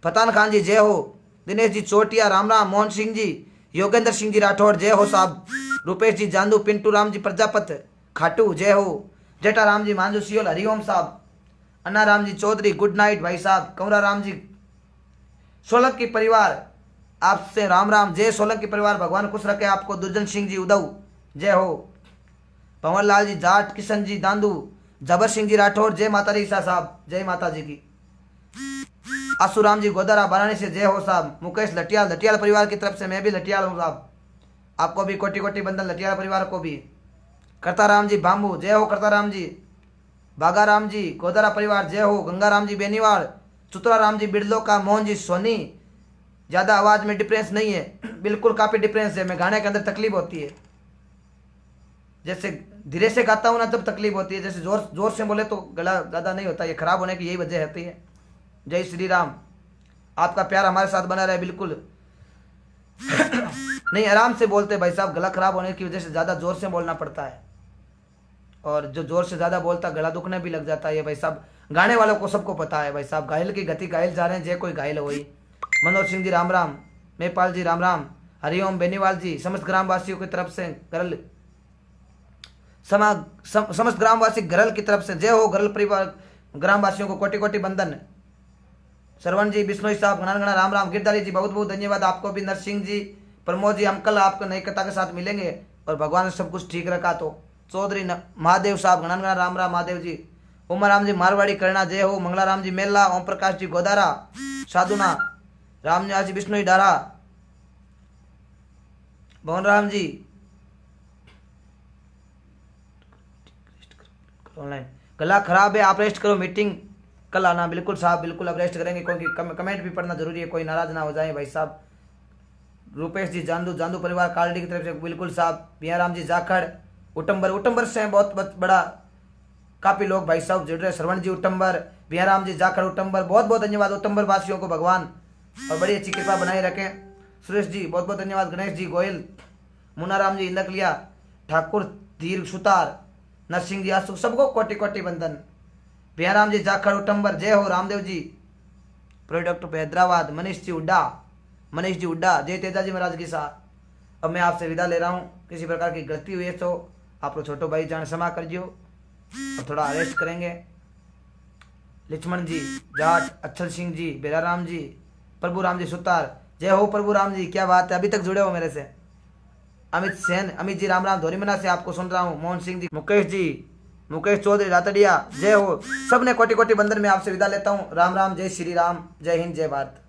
A: फतान खान जी, जय हो। दिनेश जी चोटिया, राम राम। मोहन सिंह जी, योगेंद्र सिंह जी राठौड़, जय हो साहब। रुपेश जी जांदू, पिंटू राम जी प्रजापत खाटू, जय हो। जेठा राम जी मांझू सियोल, हरिओम साहब। अन्ना राम जी चौधरी, गुड नाइट भाई साहब। कंवरा राम जी सोलंकी परिवार आपसे राम राम। जय सोलंकी परिवार, भगवान खुश रखे आपको। दुर्जन सिंह जी उदऊ, जय हो। पवन लाल जी जाट, किशन जी दांदू, जबर सिंह जी राठौर, जय माता दी साहब, जय माता जी की। आसुराम जी गोदारा वाराणसी से, जय हो साहब। मुकेश लटियाल, लटियाल परिवार की तरफ से मैं भी लटियाल हूँ साहब, आपको भी कोटि कोटि बंधन, लटियाल परिवार को भी। करताराम जी बाम्बू, जय हो करताराम जी। बागाराम जी गोदारा परिवार, जय हो। गंगाराम जी बेनीवाल, चुतराराम जी बिड़लो का। मोहन जी सोनी, ज़्यादा आवाज़ में डिफरेंस नहीं है, बिल्कुल काफ़ी डिफरेंस है। मैं गाने के अंदर तकलीफ होती है, जैसे धीरे से गाता हूँ ना तब तकलीफ होती है, जैसे जोर जोर से बोले तो गला ज़्यादा नहीं होता। ये खराब होने की यही वजह होती है। जय श्री राम। आपका प्यार हमारे साथ बना रहे बिल्कुल। नहीं आराम से बोलते भाई साहब, गला खराब होने की वजह से ज़्यादा जोर से बोलना पड़ता है, और जो जोर से ज़्यादा बोलता गला दुखने भी लग जाता है भाई साहब। गाने वालों को सबको पता है भाई साहब, घायल की गति घायल जा रहे हैं, जय कोई घायल हो वही। मनोज सिंह जी राम राम। मेहपाल जी राम राम। हरिओम बेनीवाल जी, समस्त ग्रामवासियों की तरफ से गरल समस्त ग्रामवासी गरल की तरफ से, जय हो। गरल परिवार ग्रामवासियों को कोटि कोटि बंधन। श्रवण जी बिश्नोई साहब घना घना राम राम। गिरधारी जी बहुत बहुत धन्यवाद आपको भी। नरसिंह जी, प्रमोद जी, हम कल आपको नई कथा के साथ मिलेंगे और भगवान ने सब कुछ ठीक रखा तो। चौधरी महादेव साहब घना घना राम राम। महादेव जी, उमाराम जी मारवाड़ी करना, जय हो। मंगलाराम जी मेला, ओम प्रकाश जी गोदारा, साधुना, रामनिवास जी बिश्नोई डारा, भवन राम जी ऑनलाइन। गला खराब है, आप रेस्ट करो, मीटिंग कल आना। बिल्कुल साहब, बिल्कुल अब रेस्ट करेंगे, क्योंकि कमेंट भी पढ़ना जरूरी है, कोई नाराज ना हो जाए भाई साहब। रूपेश जी जांदू, जांदू परिवार कालडी की तरफ से, बिल्कुल साहब। बिहाराम जी जाखड़, उटम्बर से बहुत बड़ा काफी लोग भाई साहब जुड़ रहे। श्रवण जी उटम्बर, बिहाराम जी जाखड़ उटम्बर, बहुत बहुत धन्यवाद उटम्बर वासियों को, भगवान और बड़ी अच्छी कृपा बनाए रखें। सुरेश जी बहुत बहुत धन्यवाद। गणेश जी गोयल, मुनाराम जी इंदकलिया, ठाकुर धीर सुतार, नरसिंह जी आसु, सबको कोटि कोटि बंधन। बिहाराम जी जाखड़ उटम्बर, जय हो। रामदेव जी प्रोडक्ट पे हैदराबाद, मनीष जी उड्डा, जय तेजा जी महाराज की साथ। अब मैं आपसे विदा ले रहा हूँ, किसी प्रकार की गलती हुई है तो आप लोग छोटो भाई जान क्षमा कर जियो, और थोड़ा रेस्ट करेंगे। लक्ष्मण जी जाट, अच्छल सिंह जी, बेराराम जी, प्रभु राम जी सुतार, जय हो प्रभु राम जी, क्या बात है, अभी तक जुड़े हो मेरे से। अमित सेन, अमित जी राम राम, धोरीमना से आपको सुन रहा हूँ। मोहन सिंह जी, मुकेश चौधरी रातड़िया, जय हो। सबने कोटि कोटि बंधन में आपसे विदा लेता हूँ। राम राम, जय श्री राम, जय हिंद, जय भारत।